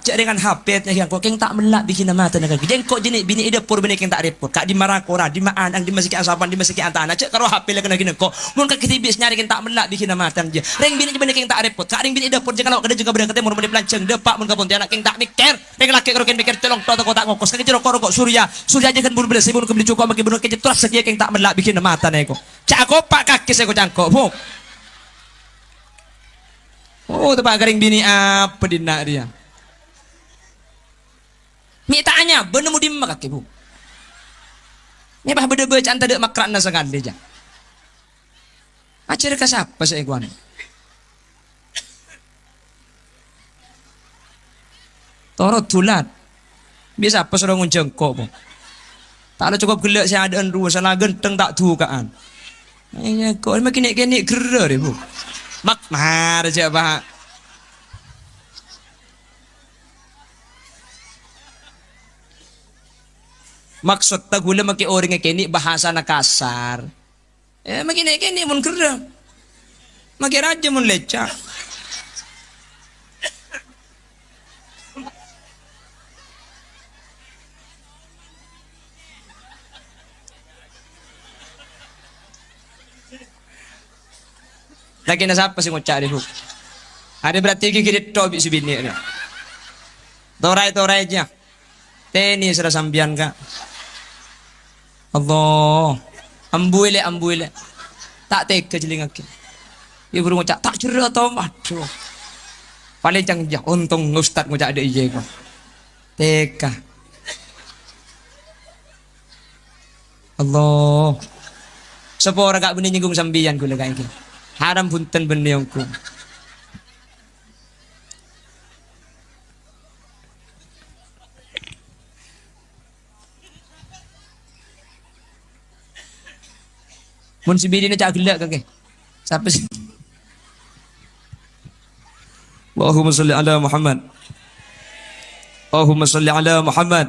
Jak dengan HP yang kok keng tak melak bikin nama tanah kaki. Jeng kok jenis bini ida pur bini keng tak repot. Kak di Marakora, di Maanang, di Masiki Asapan, di Masiki Antana. Jak karo HP le kena gini kok. Mun kak kitibis nyari keng tak melak bikin nama tanah je. Ring bini bini keng tak repot. Kak ring bini ida pur kalau kada juga berangkat mun pelanceng depak mun kapon anak keng tak mikir. Ring laki karo keng mikir tolong toto tak ngokos. Kak jero kok surya. Surya aja kan bun beres bun kebeli cukup maki bun kejut terus saja keng tak melak bikin nama tanah kok. Cak aku pak kaki saya kok cangkok. Bu. Oh, tepak garing bini apa dina dia. Mitanya benemu di kaki bu. Ini bah beda baca anta dek makrakna sekali aja. Acar ke siapa saya kuan? Torot tulat. Bisa apa sudah jengkok po. Tak ada cukup gelak saya ada dua salah genteng tak tu kaan. Ini kok makin nek gerar ibu. Mak mar aja pak. Maksud tak gula makin orang kini bahasa nak kasar. Makin kini mun gerar. Makin raja mun lecak. Lagi na siapa sih ngucap di buk. Ada berarti gigit tobi si bini ada. Torai aja. Teni sudah sambian kak. Allah. Ambuile. Tak tega jelingak. Ibu ngucap tak cerita tau. Aduh. Paling jangan untung ustad ngucap ada iya kok. Tega. Allah. Sepora kak benih nyinggung sambian gula kayak gini. Haram punten beniongku. Mun si bini cak gelak kakek. Siapa sih? Allahumma salli ala Muhammad. Allahumma salli ala Muhammad.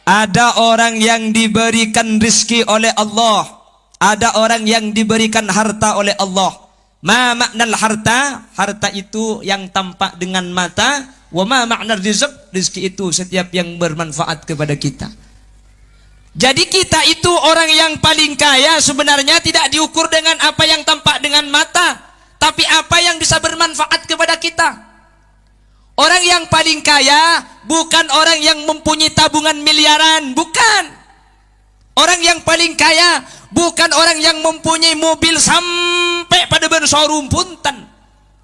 Ada orang yang diberikan rizki oleh Allah. Ada orang yang diberikan harta oleh Allah. Ma maknal harta? Harta itu yang tampak dengan mata. Wa ma maknal rizq? Rizki itu setiap yang bermanfaat kepada kita. Jadi kita itu orang yang paling kaya sebenarnya tidak diukur dengan apa yang tampak dengan mata, tapi apa yang bisa bermanfaat kepada kita. Orang yang paling kaya bukan orang yang mempunyai tabungan miliaran, bukan. Orang yang paling kaya bukan orang yang mempunyai mobil sampai pada showroom punten.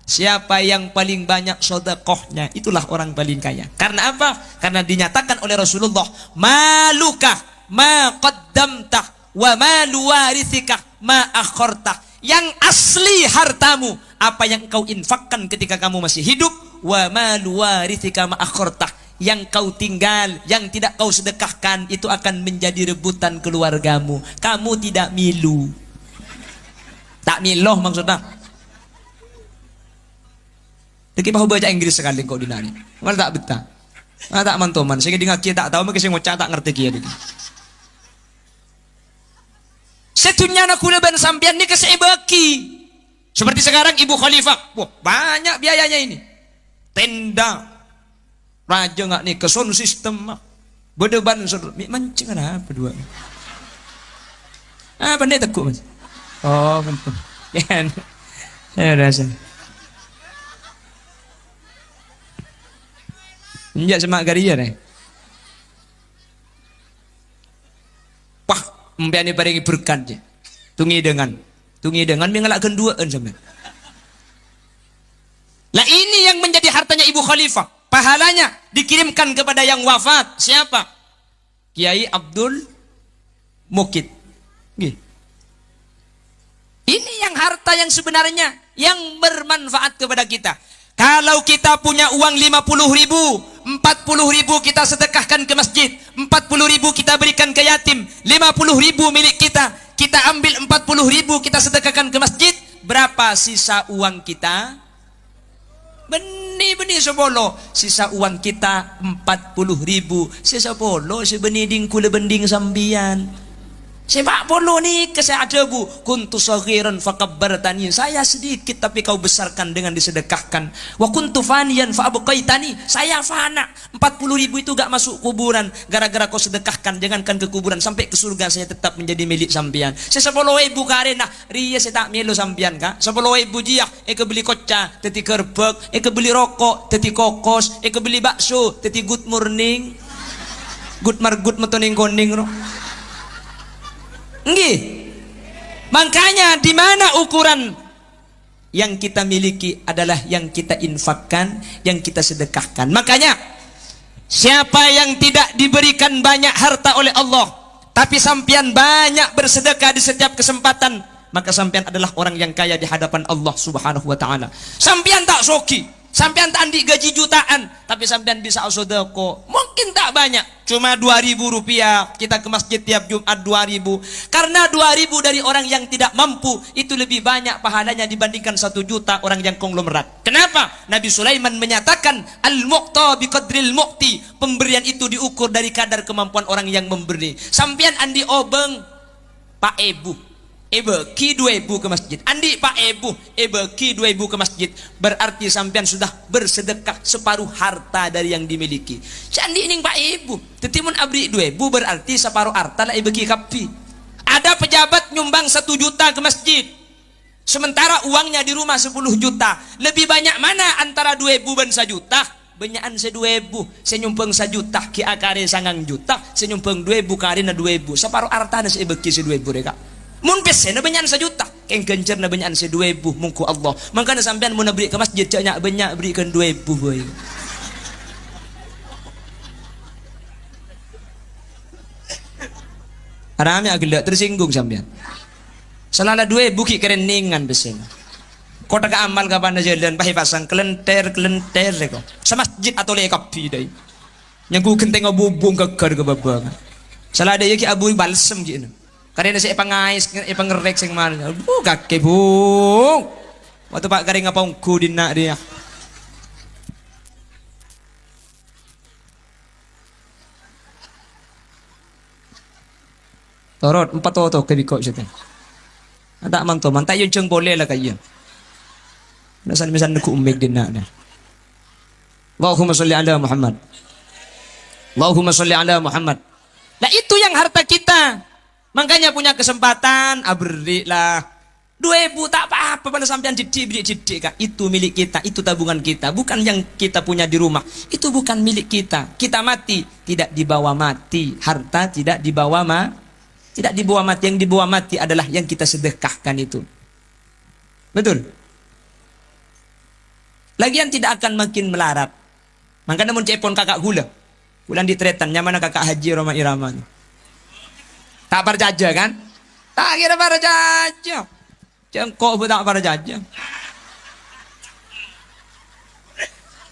Siapa yang paling banyak sedekahnya, itulah orang paling kaya. Karena apa? Karena dinyatakan oleh Rasulullah, maluka ma qaddamta wa malu warithika ma akharta. Yang asli hartamu, apa yang kau infakkan ketika kamu masih hidup, wa malu warithika ma akharta. Yang kau tinggal, yang tidak kau sedekahkan, itu akan menjadi rebutan keluargamu. Kamu tidak milu. Tak miloh maksudnya. Deki bahu baca Inggris sekali kau dinari. Malah tak betah. Malah tak mantoman. Sehingga dengar kia tak tahu, maka saya ngocak tak ngerti kia. Setunya nak kulaban sampian ni kesebaki. Seperti sekarang Ibu Khalifah. Wah, banyak biayanya ini. Tenda. Raja nggak nih keson sistem berdeban mancing ada apa dua pandai tekuk mas. Oh betul ya saya rasa injak semak garia nih wah membiani paringi berkat je tungi dengan mengelak kenduaan sampai lah ini yang menjadi hartanya Ibu Khalifah. Pahalanya dikirimkan kepada yang wafat. Siapa? Kiai Abdul Mukid. Ini yang harta yang sebenarnya yang bermanfaat kepada kita. Kalau kita punya uang 50.000, 40.000 kita sedekahkan ke masjid, 40.000 kita berikan ke yatim, 50.000 milik kita, kita ambil 40.000 kita sedekahkan ke masjid, berapa sisa uang kita? Benih sepolo, sisa uang kita 40.000, sisa polo sebeniding kula bending sambian. Sepak polo ni saya ada bu, kuntu saghiran fakabbartani, saya sedikit tapi kau besarkan dengan disedekahkan. Wa kuntu faniyan faabqaitani, saya fana. 40.000 itu gak masuk kuburan, gara-gara kau sedekahkan, jangankan ke kuburan, sampai ke surga saya tetap menjadi milik sampian. Saya 10.000 karena ria saya tak melo sampian kak. 10.000 jiak, eka beli koca, teti kerbek, eka beli rokok, teti kokos, eka beli bakso, teti good morning, good margut metoning koning ro. Nggih. Makanya di mana ukuran yang kita miliki adalah yang kita infakkan, yang kita sedekahkan. Makanya siapa yang tidak diberikan banyak harta oleh Allah, tapi sampian banyak bersedekah di setiap kesempatan, maka sampian adalah orang yang kaya di hadapan Allah Subhanahu wa taala. Sampian tak soki, Sampean tak andi gaji jutaan, tapi sampean bisa sedekah. Mungkin tak banyak, cuma 2.000 rupiah. Kita ke masjid tiap Jumat 2.000. Karena 2.000 dari orang yang tidak mampu itu lebih banyak pahalanya dibandingkan 1 juta orang yang konglomerat. Kenapa? Nabi Sulaiman menyatakan al-muqta biqadril muqti. Pemberian itu diukur dari kadar kemampuan orang yang memberi. Sampean andi obeng Pak Ebu, ki 2.000 ke masjid. Andi Pak Ebu, ki 2.000 ke masjid. Berarti sampean sudah bersedekah separuh harta dari yang dimiliki. Candi ini Pak Ebu, tetimun abri 2.000 berarti separuh harta lah ki kapi. Ada pejabat nyumbang 1 juta ke masjid, sementara uangnya di rumah 10 juta. Lebih banyak mana antara 2.000 dan 1 juta? Banyakan 2.000. Saya nyumbang 1 juta, ki akare 9 juta. Saya nyumbang 2.000 kare na 2.000. Separuh harta na saya bagi 2.000 reka. Mun pesen na banyak 1 juta, keng kencer na banyak 2.000 mungku Allah. Makanya sampean mun beri ke masjid banyak banyak berikan 2.000 boy. Arame agak tersinggung sampean. Selala 2.000 ki kereningan besen. Kota ka amal ka banda jalan pahi pasang kelenter reko. Sa masjid atau le kapi dai. Yang ku kenteng ngobubung keker ke babang. Selada ye ki abu balsem ki. Karena saya pangais, pangerek sing mana? Kakek bu. Waktu Pak Garing apa ungku dinak dia. Torot 4 toto kebiko siya. Ada man to, man tayo jeng boleh lah kayo. Nasan misan ku umig dinak na. Allahumma sholli ala Muhammad. Allahumma sholli ala Muhammad. Nah itu yang harta kita. Makanya punya kesempatan, berilah 2.000 tak apa-apa pada sampean didik kak. Itu milik kita, itu tabungan kita, bukan yang kita punya di rumah. Itu bukan milik kita. Kita mati tidak dibawa mati, harta tidak dibawa tidak dibawa mati. Yang dibawa mati adalah yang kita sedekahkan itu. Betul. Lagian tidak akan makin melarat. Makanya mun cepon kakak gula, bulan di tretan nyaman kakak haji Roma Irama. Tak perjaja kan? Tak kira perjaja. Jengkok pun tak perjaja.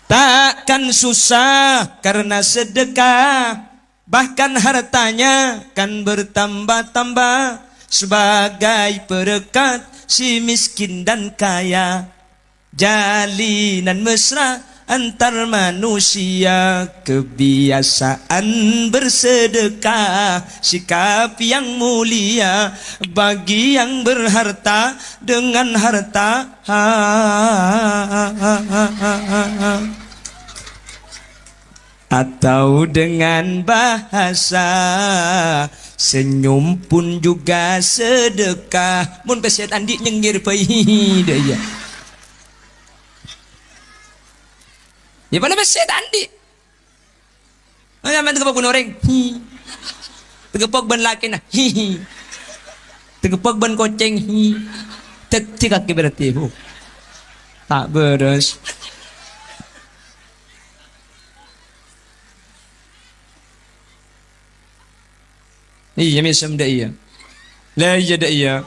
Takkan susah karena sedekah. Bahkan hartanya kan bertambah-tambah. Sebagai perekat si miskin dan kaya. Jalinan mesra antar manusia, kebiasaan bersedekah, sikap yang mulia bagi yang berharta dengan harta. Atau dengan bahasa senyum pun juga sedekah. Mun peset andi nyengir pai daya. Ya pada beset andi. Mana tegepok orang. Tegepok ban laki nah. Tegepok ban koceng. Tekak berarti. Tak beres. Iya misam dah iya. Lah iya dah iya.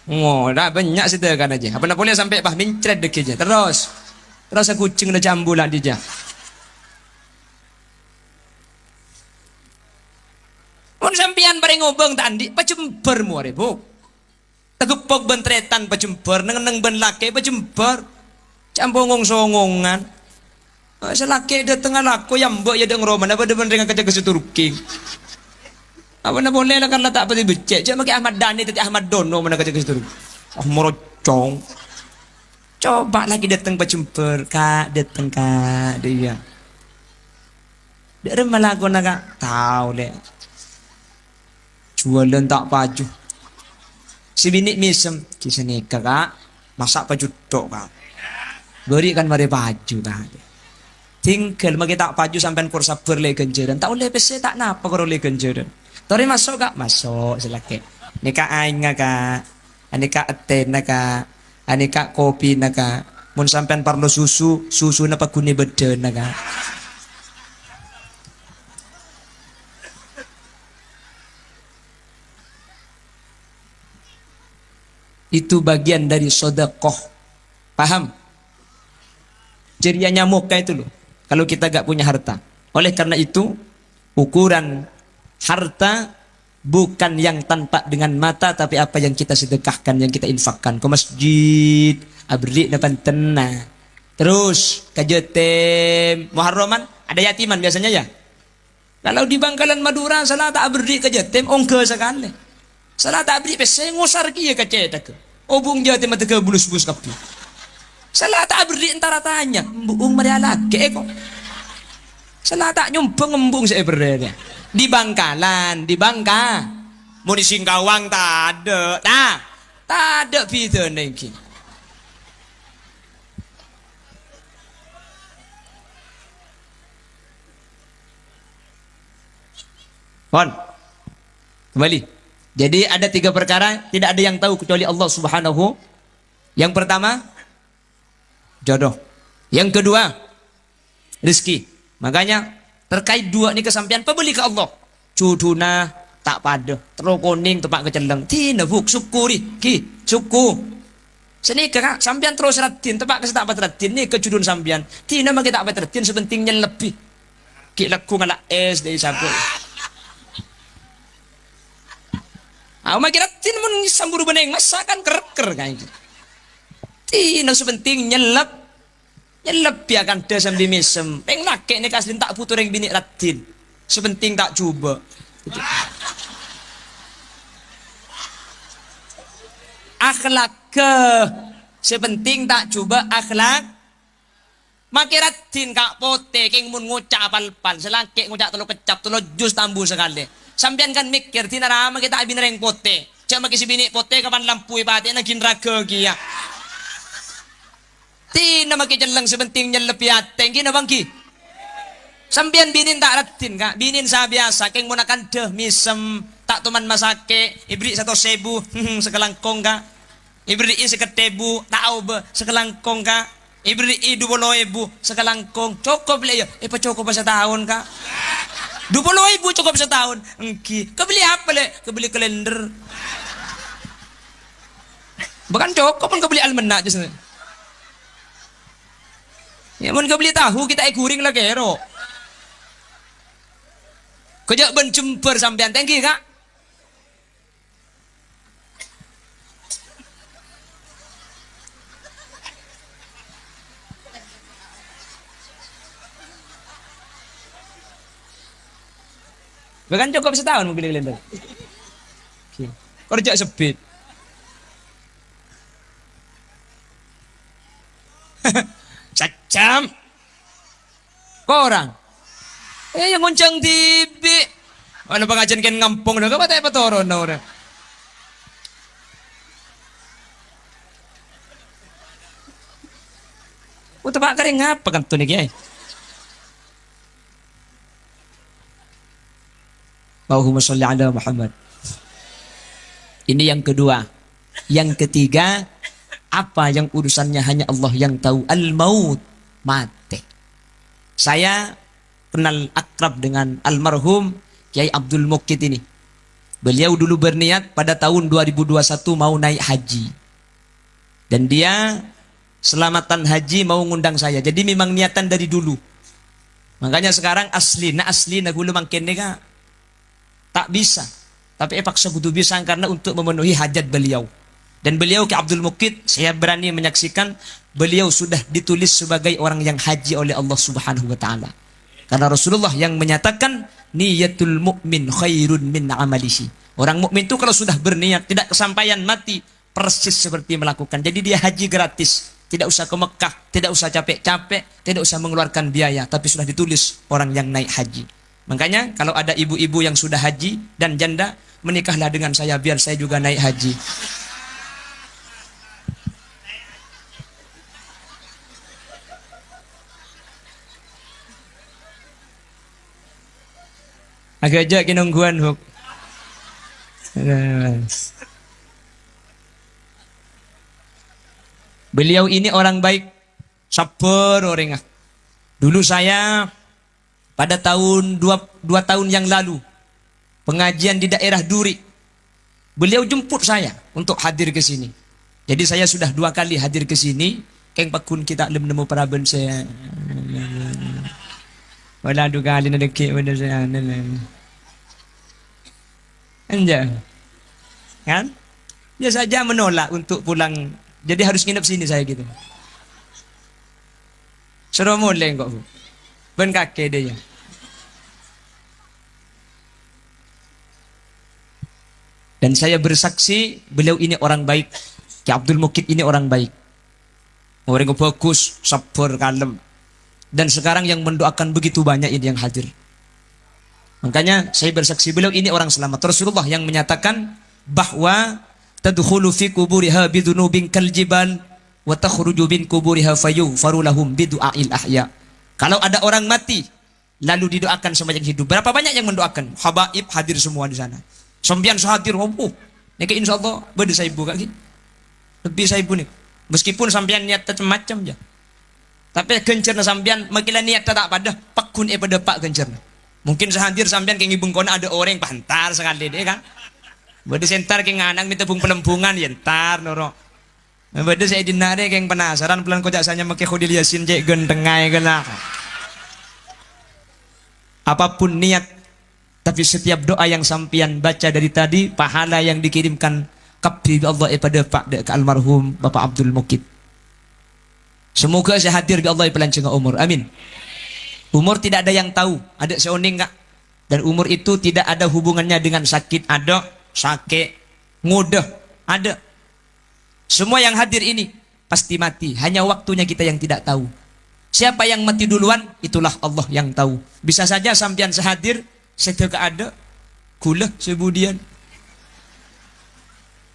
Oh, dah banyak cerita kan aja. Apa nak boleh sampai bah mincret dek aja. Terus kucing dah jambu lah dia. Mun sampean bareng ngobeng tandi pacember muare bu. Tegepok bentretan pacember neng ben laki pacember. Campongong songongan. Selaki de tengah laku yang mbok ya deng roman apa de ben dengan kerja keseturking. Apa na boleh lah karena tak pati becek. Cuma pakai Ahmad Dhani tadi Ahmad Dono mana kerja keseturking. Morocong. Coba lagi datang pacemper kak, datang kak dia. Dia malah aku nak tahu deh. Jualan tak baju. Si bini misem kisah nikah kak, masak baju tok kak. Berikan mari baju kak. Tinggal magi tak baju sampai kursa berle kenjeran. Tak boleh pese tak napa kalau le kenjeran. Tori masuk kak, masuk selaki. Nikah aing kak, nikah eten kak. Anika kopi naga, mun sampean parlo susu na paguni beden naga. Itu bagian dari sedekah. Paham? Cirinya muka itu loh. Kalau kita gak punya harta. Oleh karena itu, ukuran harta bukan yang tampak dengan mata, tapi apa yang kita sedekahkan, yang kita infakkan. Ke masjid, abri depan tenang. Terus ke Jatim, Muharraman, ada yatiman biasanya ya. Kalau di Bangkalan Madura, salah tak abri ke Jatim, ongke sekali. Salah tak abri, peseng ngusar kia ke cetak. Obung Jatim atau ke bulus-bulus kapi. Salah tak abri antara tanya, embung maria lagi kok. Salah tak nyumpeng embung saya berada. Di Bangkalan, di Bangka. Mau di Singkawang tak ada. Nah, tak ada video ini. Kon, kembali. Jadi ada 3 perkara tidak ada yang tahu kecuali Allah Subhanahu. Yang pertama, jodoh. Yang kedua, rezeki. Makanya terkait 2 ini kesampian pembeli ke Allah. Cuduna tak pada, terus kuning tepak keceleng. Tina buk syukuri, ki syuku. Seni kak sampian terus ratin tepak ke tak ratin ni kecudun sampian. Tina mah kita apa ratin sebentingnya lebih. Ki laku ngala es dari sapu. Kira tin mun samburu beneng masakan kerker kayak gitu. Tina sepenting nyelep ya kan desa bimisem. Peng laki ni kaslin tak putur yang bini ratin. Sepenting tak coba. Gitu. Akhlak ke sepenting tak coba akhlak. Makiratin kak pote king mun ngucap apal-pal selangke ngucap telo kecap telo jus tambu sekali. Sampian kan mikir tina rama kita abin reng pote. Cuma kisi bini pote kapan lampui pati nagin raga kia. Tina makijalang sebenting nyelepi ateng gina bangki. Sampian binin tak ratin kak. Binin sa biasa keng munakan deh misem tak tuman masake ibri 1.000 sekelangkong kak. Ibri seketebu tau be sekelangkong kak. Ibri 20.000 sekelangkong cukup le ya. Pa cukup sa tahun kak. 20.000 cukup setahun. Engki. Kebeli apa le? Kebeli kalender. Bahkan cukup pun kebeli almana aja. Ya mun kebeli tahu kita guring lagi ero. Kejak ben jemper sampean tengki kak. Bahkan cukup setahun mobil kalender. Kerja sebit. Cacam. Korang. Yang nguncang TV. Ano pengajian kan ngampung na kapatay patoron na ora. Uta ba ka rin nga pagkantunig ay. Allahumma sholli ala Muhammad. Ini yang kedua. Yang ketiga, apa yang urusannya hanya Allah yang tahu. Al-maut, mati. Saya kenal akrab dengan almarhum Kiai Abdul Mukid ini. Beliau dulu berniat pada tahun 2021 mau naik haji. Dan dia selamatan haji mau ngundang saya. Jadi memang niatan dari dulu. Makanya sekarang asli na gulu mangkene ka. Tak bisa. Tapi paksa butuh bisa karena untuk memenuhi hajat beliau. Dan beliau ke Abdul Mukid, saya berani menyaksikan beliau sudah ditulis sebagai orang yang haji oleh Allah Subhanahu wa taala. Karena Rasulullah yang menyatakan niyatul mu'min khairun min amalihi. Orang mukmin itu kalau sudah berniat tidak kesampaian mati persis seperti melakukan. Jadi dia haji gratis, tidak usah ke Mekah, tidak usah capek-capek, tidak usah mengeluarkan biaya, tapi sudah ditulis orang yang naik haji. Makanya kalau ada ibu-ibu yang sudah haji dan janda, menikahlah dengan saya biar saya juga naik haji. Agak aja kinungguan huk. Beliau ini orang baik, sabar orangnya. Dulu saya pada tahun 2 tahun yang lalu pengajian di daerah Duri. Beliau jemput saya untuk hadir ke sini. Jadi saya sudah 2 kali hadir ke sini Keng pakun kita lem nemu paraben saya. Wala dugali na deki wala saya Anja. Kan? Dia saja menolak untuk pulang. Jadi harus nginep sini saya gitu. Suruh mulai kok. Ben kakek dia. Dan saya bersaksi beliau ini orang baik. Ki Abdul Mukid ini orang baik. Orang yang bagus, sabar, kalem. Dan sekarang yang mendoakan begitu banyak ini yang hadir. Makanya saya bersaksi beliau ini orang selamat. Rasulullah yang menyatakan bahwa tadkhulu fi kuburiha bidunubin kal jibal wa takhruju bin kuburiha fayughfaru lahum bidu'ail ahya. Kalau ada orang mati lalu didoakan sama yang hidup. Berapa banyak yang mendoakan? Habaib hadir semua di sana. Sambian sehadir, nek insyaallah bade saya buka lagi. Lebih saya nih. Meskipun sampean niat macam-macam aja. Tapi gencerna sampean makilah niat tak pada pakun pada pak gencerna. Mungkin sehadir sampean ke ngibung kona ada orang yang pantar sekali deh kan. Bade sentar ke nganang minta bung pelembungan ya entar noro. Bade saya dinare ke yang penasaran pelan kojak sanya make Khudil Yasin cek gendengai kena. Apapun niat, tapi setiap doa yang sampean baca dari tadi, pahala yang dikirimkan kabdi Allah pada Pak ke almarhum Bapak Abdul Mukid. Semoga saya hadir bi Allah pelancongan umur. Amin. Umur tidak ada yang tahu, ada seoning enggak? Dan umur itu tidak ada hubungannya dengan sakit, ada sakit, mudah, ada. Semua yang hadir ini pasti mati, hanya waktunya kita yang tidak tahu. Siapa yang mati duluan, itulah Allah yang tahu. Bisa saja sampean sehadir, sedeka ada, kulah sebudian.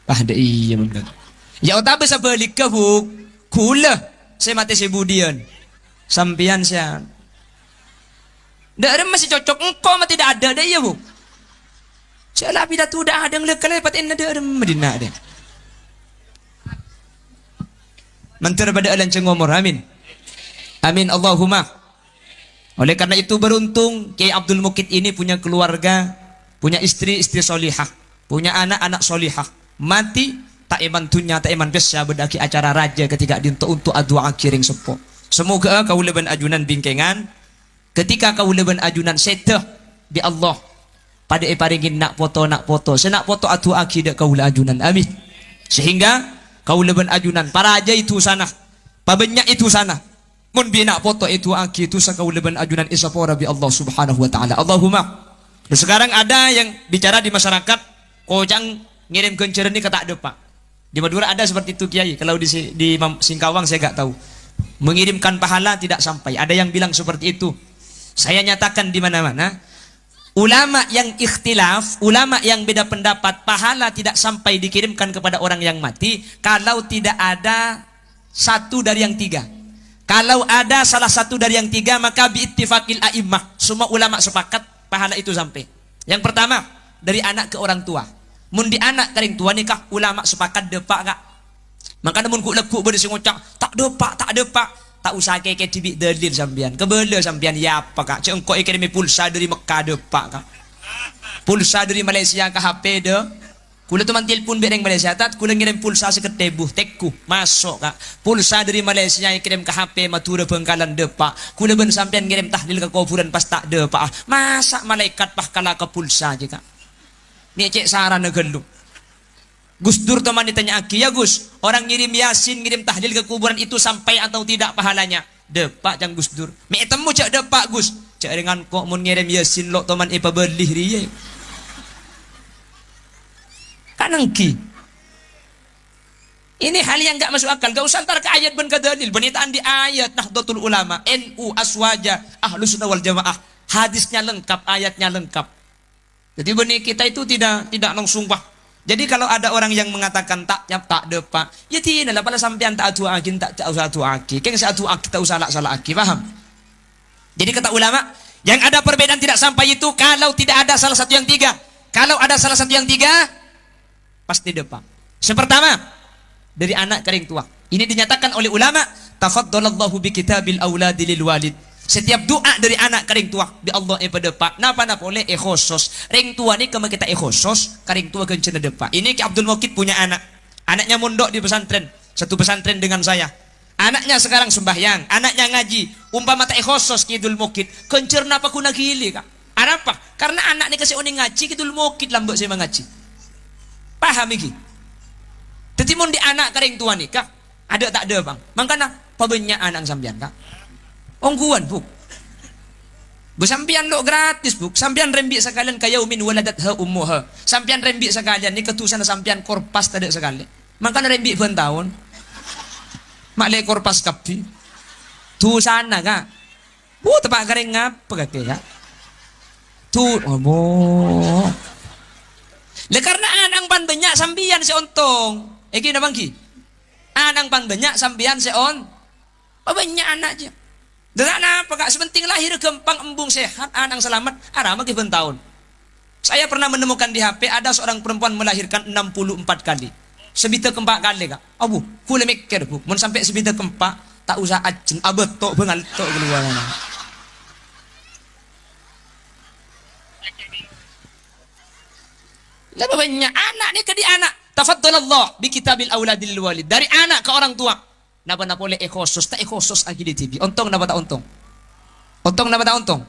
Ada iya benar. Ya otak bisa balik ke buk, kulah saya mati sebudian. Sampean saya. Dah masih cocok engkau mah tidak ada deh ya bu. Saya bila tu dah ada yang lekal lepat enda ada Medina deh. Mantar pada alan cengomor amin. Amin Allahumma. Oleh karena itu beruntung Kiai Abdul Mukid ini punya keluarga, punya istri solihah, punya anak solihah. Mati tak iman dunya tak iman besya berdaki acara raja ketika untuk adua akiring sepo. Semoga kau leban ajunan bingkengan ketika kau leban ajunan seteh di Allah pada paringin nak foto senak foto adua akidak kau ajunan amin. Sehingga kau leban ajunan para raja itu sana pabanyak itu sana mun bina foto itu aki itu sa kau leban ajunan isapora bi Allah subhanahu wa ta'ala. Allahumma. Dan sekarang ada yang bicara di masyarakat kojang ngirim kenceran ini kata ada pak. Di Madura ada seperti itu kiai. Kalau di Singkawang saya gak tahu. Mengirimkan pahala tidak sampai. Ada yang bilang seperti itu. Saya nyatakan di mana-mana. Ulama yang ikhtilaf, ulama yang beda pendapat, pahala tidak sampai dikirimkan kepada orang yang mati. Kalau tidak ada satu dari yang tiga. Kalau ada salah satu dari yang tiga maka biittifaqil a'immah. Semua ulama sepakat pahala itu sampai. Yang pertama dari anak ke orang tua. Mun di anak karing tua nikah ulama sepakat depak kak. Maka namun ku lekuk berde singocak tak depak tak usah keke tibik dalil sambian kebela sambian ya apa kak cek engkau ikirimi pulsa dari Mekah depak kak pulsa dari Malaysia ke HP de kula teman telepon bereng Malaysia tat kula ngirim pulsa seketebuh tekku masuk kak pulsa dari Malaysia kirim ke HP Matura Bengkalan depak kula ben sambian ngirim tahlil ke kuburan pas tak depak masa malaikat pah kala ke pulsa je kak. Ni cek saran negelu. Gus Dur teman ditanya aki ya Gus, orang ngirim yasin, ngirim tahlil ke kuburan itu sampai atau tidak pahalanya? Depak jang Gus Dur. Me temu cek depak Gus. Cek dengan kok mun ngirim yasin lo teman ipa belih riye. Kanangki. Ini hal yang enggak masuk akal. Gak usah antar ke ayat ben ke dalil. Benitaan di ayat Nahdlatul Ulama, NU, Aswaja, Ahlus Sunnah wal Jamaah. Hadisnya lengkap, ayatnya lengkap. Jadi benih kita itu tidak langsung bah. Jadi kalau ada orang yang mengatakan tak depak, ya tidak lah pada sampean tak atu aki, tak usah atu aki. Keng satu aki tak usah salah aki, paham? Jadi kata ulama, yang ada perbedaan tidak sampai itu kalau tidak ada salah satu yang tiga. Kalau ada salah satu yang tiga, pasti depak. Pertama, dari anak kering tua. Ini dinyatakan oleh ulama, tafaddalallahu bi kitabil auladi lil walid. Setiap doa dari anak kering tua di Allah pada pak napa boleh ekhosos ring tua ni kama kita ekhosos kering tua kencana depak. Ini Ki Abdul Mukid punya anaknya mondok di pesantren satu pesantren dengan saya. Anaknya sekarang sembahyang, anaknya ngaji, umpama tak khosos kidul mukid, kencerna apa kuna gili kak? Apa? Karena anak ni kasih oni ngaji kidul mukid lambak saya mengaji. Paham iki? Tetimun di anak kering tua nikah, ada tak ada bang? Makanya pabanyak anak sambian kak. Ongguan bu. Besampian lo gratis bu. Sampian rembik sekalian kaya umin waladatha ummuha. Sampian rembik sekalian ni ketusan sampian korpas tak sekali. Makanya rembik pun tahun. Mak le korpas kapi. Tu sana kak. Bu tepak kering ngapa kak kak? Tu oh. Le karena anang pan banyak sambian seontong. Eki na bangki. Anang pan banyak sambian seon. Banyak anak aja. Dengan apa kak? Sepenting lahir gampang embung sehat, anang selamat, arama kiban tahun. Saya pernah menemukan di HP ada seorang perempuan melahirkan 64 kali. Sebita keempat kali kak. Abu, kule mikir bu. Mun sampai sebita keempat, tak usah aceng, abet tok bengal tok keluar. Lebih banyak anak ni ke di anak. Tafaddalallah bi kitabil auladil walid. Dari anak ke orang tua. Napa na boleh ekhosos, tak ekhosos lagi di TV. Ontong napa tak ontong? Ontong napa tak ontong?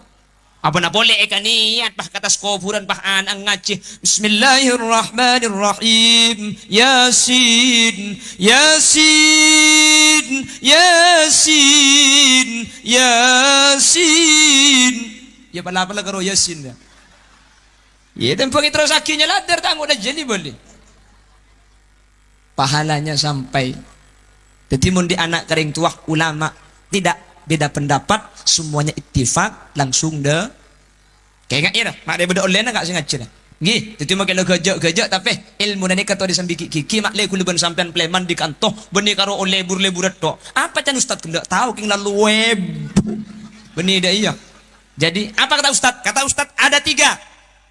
Apa na boleh ekaniat bah kata kuburan bah anang ngaji. Bismillahirrahmanirrahim. Yasin, Yasin, Yasin, Yasin. Ya pala karo Yasin ya. Ya dan pergi terus akhirnya ladar tangguh dah jadi boleh. Pahalanya sampai. Tetimun di anak kering tua ulama tidak beda pendapat, semuanya ittifaq langsung de. Kayak ira, mak dia beda online enggak sengaja. Nggih, tetimun kalau gejak tapi ilmu nani kata di sambi kiki mak le kuliban sampean pleman di kantor benih karo lebur-leburat tok. Apa can ustaz kendak tahu king lalu web. Benih dah iya. Jadi apa kata ustaz? Kata ustaz ada 3.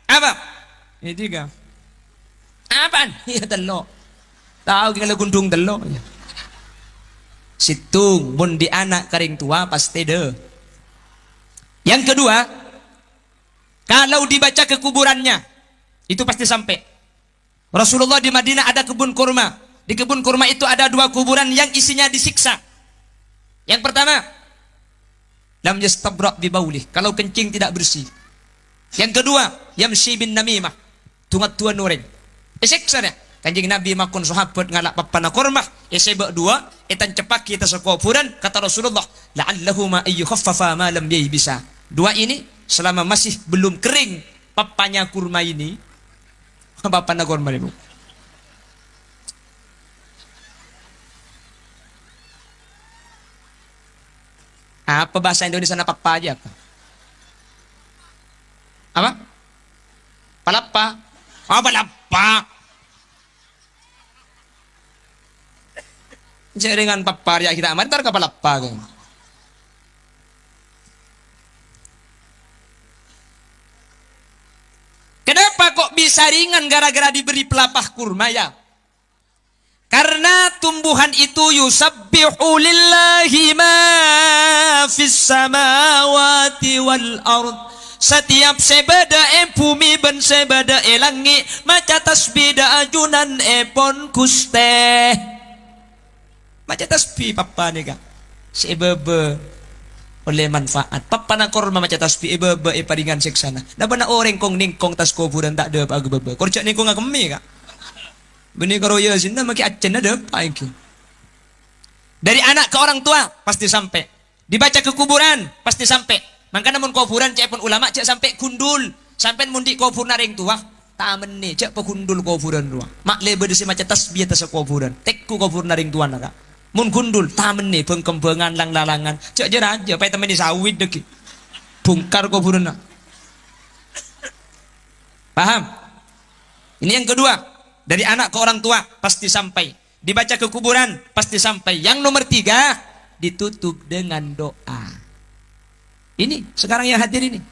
Apa? Ini 3. Apaan? Iya telo. Tahu king lalu gundung telo. Situng mun di anak kering tua pasti deh. Yang kedua, kalau dibaca ke kuburannya itu pasti sampai. Rasulullah di Madinah ada kebun kurma. Di kebun kurma itu ada 2 kuburan yang isinya disiksa. Yang pertama, lam yastabra' bi baulih, kalau kencing tidak bersih. Yang kedua, yamshi bin namimah, tungat tuan nurin. Disiksa dia. Kanjing Nabi makun sahabat ngalak papana kurmah sebab 2 etan cepak kita sekuburan kata Rasulullah la'allahu ma ayyukhaffafa ma lam bisa. 2 ini selama masih belum kering papanya kurma ini papana kurma ini. Apa bahasa Indonesia na papa aja apa? Palapa. Oh palapa. Jaringan paparya kita amat tar kapal apa kan? Kenapa kok bisa ringan gara-gara diberi pelapah kurma ya? Karena tumbuhan itu yusabbihu lillahi ma fis samawati wal ard. Setiap sebada bumi ben sebada langit maca tasbih da ajunan pon kuste. Maca tasbih papa ni kak. Si bebe oleh manfaat. Papa na korma maca tasbih bebe paringan seksana. Napa na orang kong ningkong tas kuburan tak ada pag bebe. Korja ningkong ngakemi kak. Beni karo Yasin na maki acen ada apa iki. Dari anak ke orang tua pasti sampai. Dibaca ke kuburan pasti sampai. Maka namun kuburan cek pun ulama cek sampai gundul. Sampai mundi kubur naring tua. Tamen ni cek pegundul kuburan tua. Mak lebe desi maca tasbih tas kuburan. Tekku kubur naring tua nak. Mun gundul tamen nih pengkembangan lang-lalangan cek aja aja pai temen sawit deki bongkar kuburan. Paham? Ini yang kedua, dari anak ke orang tua pasti sampai. Dibaca ke kuburan pasti sampai. Yang nomor 3, ditutup dengan doa. Ini sekarang yang hadir ini.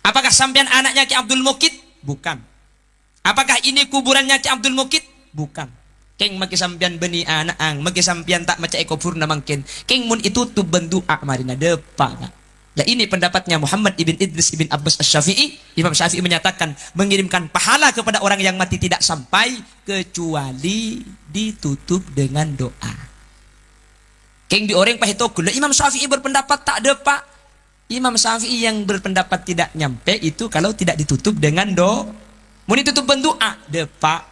Apakah sampean anaknya Ki Abdul Mukid? Bukan. Apakah ini kuburannya Ki Abdul Mukid? Bukan. Keng maki sampian beni anak ang maki sampian tak maca ekobur na mangkin keng mun itu tu bendu marina depa. Nah ini pendapatnya Muhammad ibn Idris ibn Abbas Asy-Syafi'i. Imam Syafi'i menyatakan mengirimkan pahala kepada orang yang mati tidak sampai kecuali ditutup dengan doa. Keng di orang pahitokul. Imam Syafi'i berpendapat tak ada pak. Imam Syafi'i yang berpendapat tidak nyampe itu kalau tidak ditutup dengan mau ditutup bendoa depak.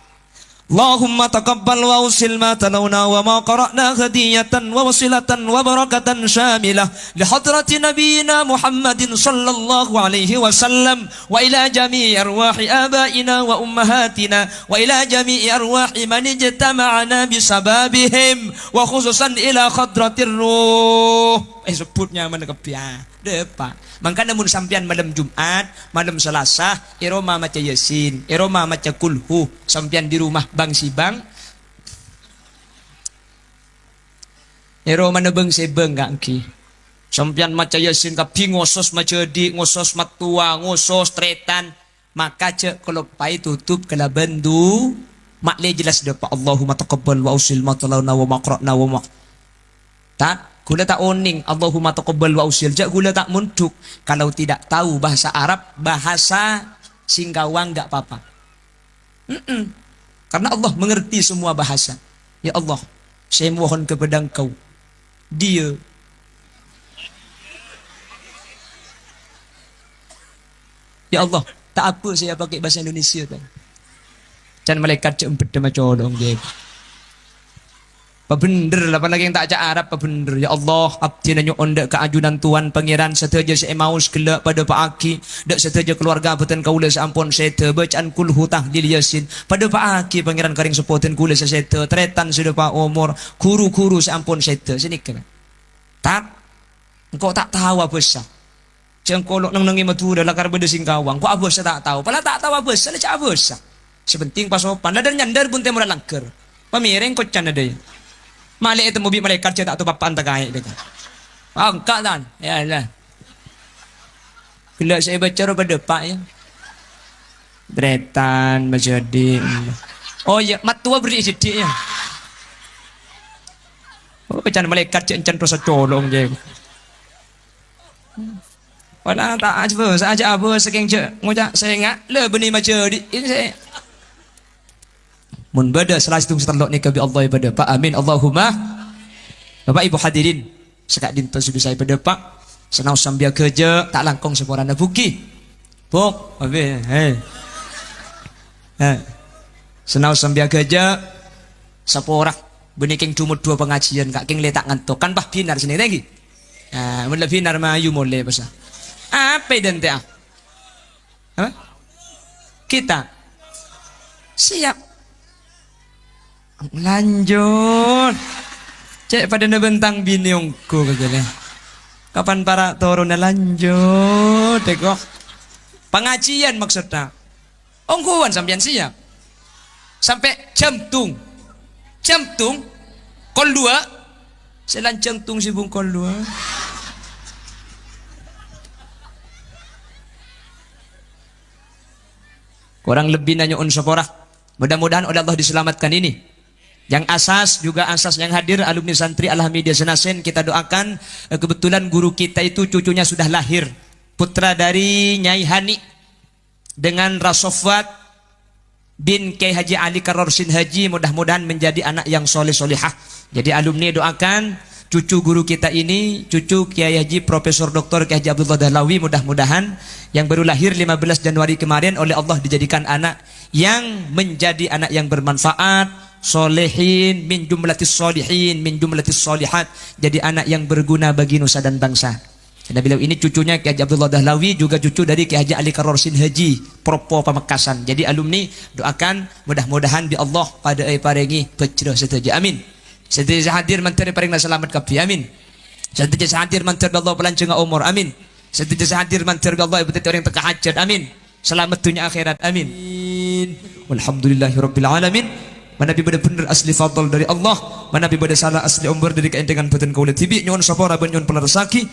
Allahumma taqabbal wa usil ma talawna wa ma qara'na hadiyatan wa wasilatan wa barakatan syamilah li hadrati nabiyina Muhammadin sallallahu alaihi wasallam wa ila jami'i arwahi abaina wa ummahatina wa ila jami'i arwahi man ijtama'ana bisababihim wa khususan ila hadratir ruh. Sebutnya mana kepiah depa. Maka namun sampian malam Jumat, malam Selasa, iroma maca Yasin, iroma maca kulhu, sampian di rumah Bang Sibang. Iroma nebeng sebeng gak ki. Sampian maca Yasin kapi ngosos maca di, ngosos matua, ngosos tretan, maka cek kalau pai tutup kala bendu, makle jelas depa Allahumma taqabbal wa usil ma talawna wa maqra'na wa ma. Tak gula tak oning Allahumma taqabbal wa usil. Jak gula tak munduk. Kalau tidak tahu bahasa Arab, bahasa Singkawang enggak apa-apa. Karena Allah mengerti semua bahasa. Ya Allah, saya mohon kepada Engkau. Dia Ya Allah, tak apa saya pakai bahasa Indonesia kan. Jangan malaikat cek empet macam colong dia. Apa bener lah lagi yang tak cak Arab apa bener. Ya Allah, abdi nanyo ondak keajunan Tuhan pangeran seteja saya mau sekelak pada Pak Aki dak seteja keluarga beten kaula sampun sete bacaan kulhu tahlil Yasin pada Pak Aki pangeran karing sepoten kula sete tretan sudah Pak umur guru-guru sampun sete sini kan. Tak engkau tak tahu apa sah. Jangan kolok nang nangi Madura lakar beda Singkawang. Kok apa sah tak tahu. Pala tak tahu apa sah cak apa sah. Sebenting pas sopan dan nyandar pun temu langker. Pamireng kocan ada ya. Malik itu mobil malaikat saya tak tahu apa antara kaya dia. Angkat kan? Ya Allah. Bila saya baca roba depak ya. Dretan menjadi. Oh ya, matua beri sedih ya. Oh baca malaikat encan rasa colong je. Wala tak apa, saja apa saking je ngojak saya ingat le benih macam ini saya. Mun bada salah satu setelok ni kebi Allah ibadah Pak amin Allahumma. Bapak Ibu hadirin sekak dinten sudah saya pada Pak senau sambil kerja tak langkong seporana buki bok habis senau sambil kerja saporak beniking cumut dua pengajian kak king letak ngantuk kan bah binar sini lagi mun lebih binar mayu mole basa apa dan apa kita siap lanjut cek pada nebentang biniongku kagak kapan para turun lanjut dekok pengajian maksudnya ongkuan sampean siap sampai jam tung kol 2 saya lancang tung sibung kol 2 kurang lebih nanya unsaporah mudah-mudahan oleh Allah diselamatkan ini. Yang asas juga asas yang hadir alumni santri Alhamdulillah Senasen kita doakan kebetulan guru kita itu cucunya sudah lahir putra dari Nyai Hani dengan Rasofat bin Kiai Haji Ali Karorsin Haji mudah-mudahan menjadi anak yang soleh solehah. Jadi alumni doakan cucu guru kita ini cucu Kiai Haji Profesor Dr. Kiai Haji Abdullah Dahlawi mudah-mudahan yang baru lahir 15 Januari kemarin oleh Allah dijadikan anak yang menjadi anak yang bermanfaat solehin min jumlatis solihin min jumlatis solihat jadi anak yang berguna bagi nusa dan bangsa. Dan beliau ini cucunya Kiai Haji Abdullah Dahlawi juga cucu dari Kiai Haji Ali Karorsin Haji Propo Pamekasan. Jadi alumni doakan mudah-mudahan di Allah pada parengi pecrah setuju amin. Setuju hadir menteri paring selamat kapi amin. Setuju hadir menteri Allah pelancongan umur amin. Setuju hadir menteri Allah betul orang teka hajat amin. Selamat dunia akhirat amin. Walhamdulillahirabbil alamin. Mana ibadah benar asli fadl dari Allah, mana ibadah salah asli umur dari keendengan batin kaula tibi nyon sapora ben nyon pelarasaki.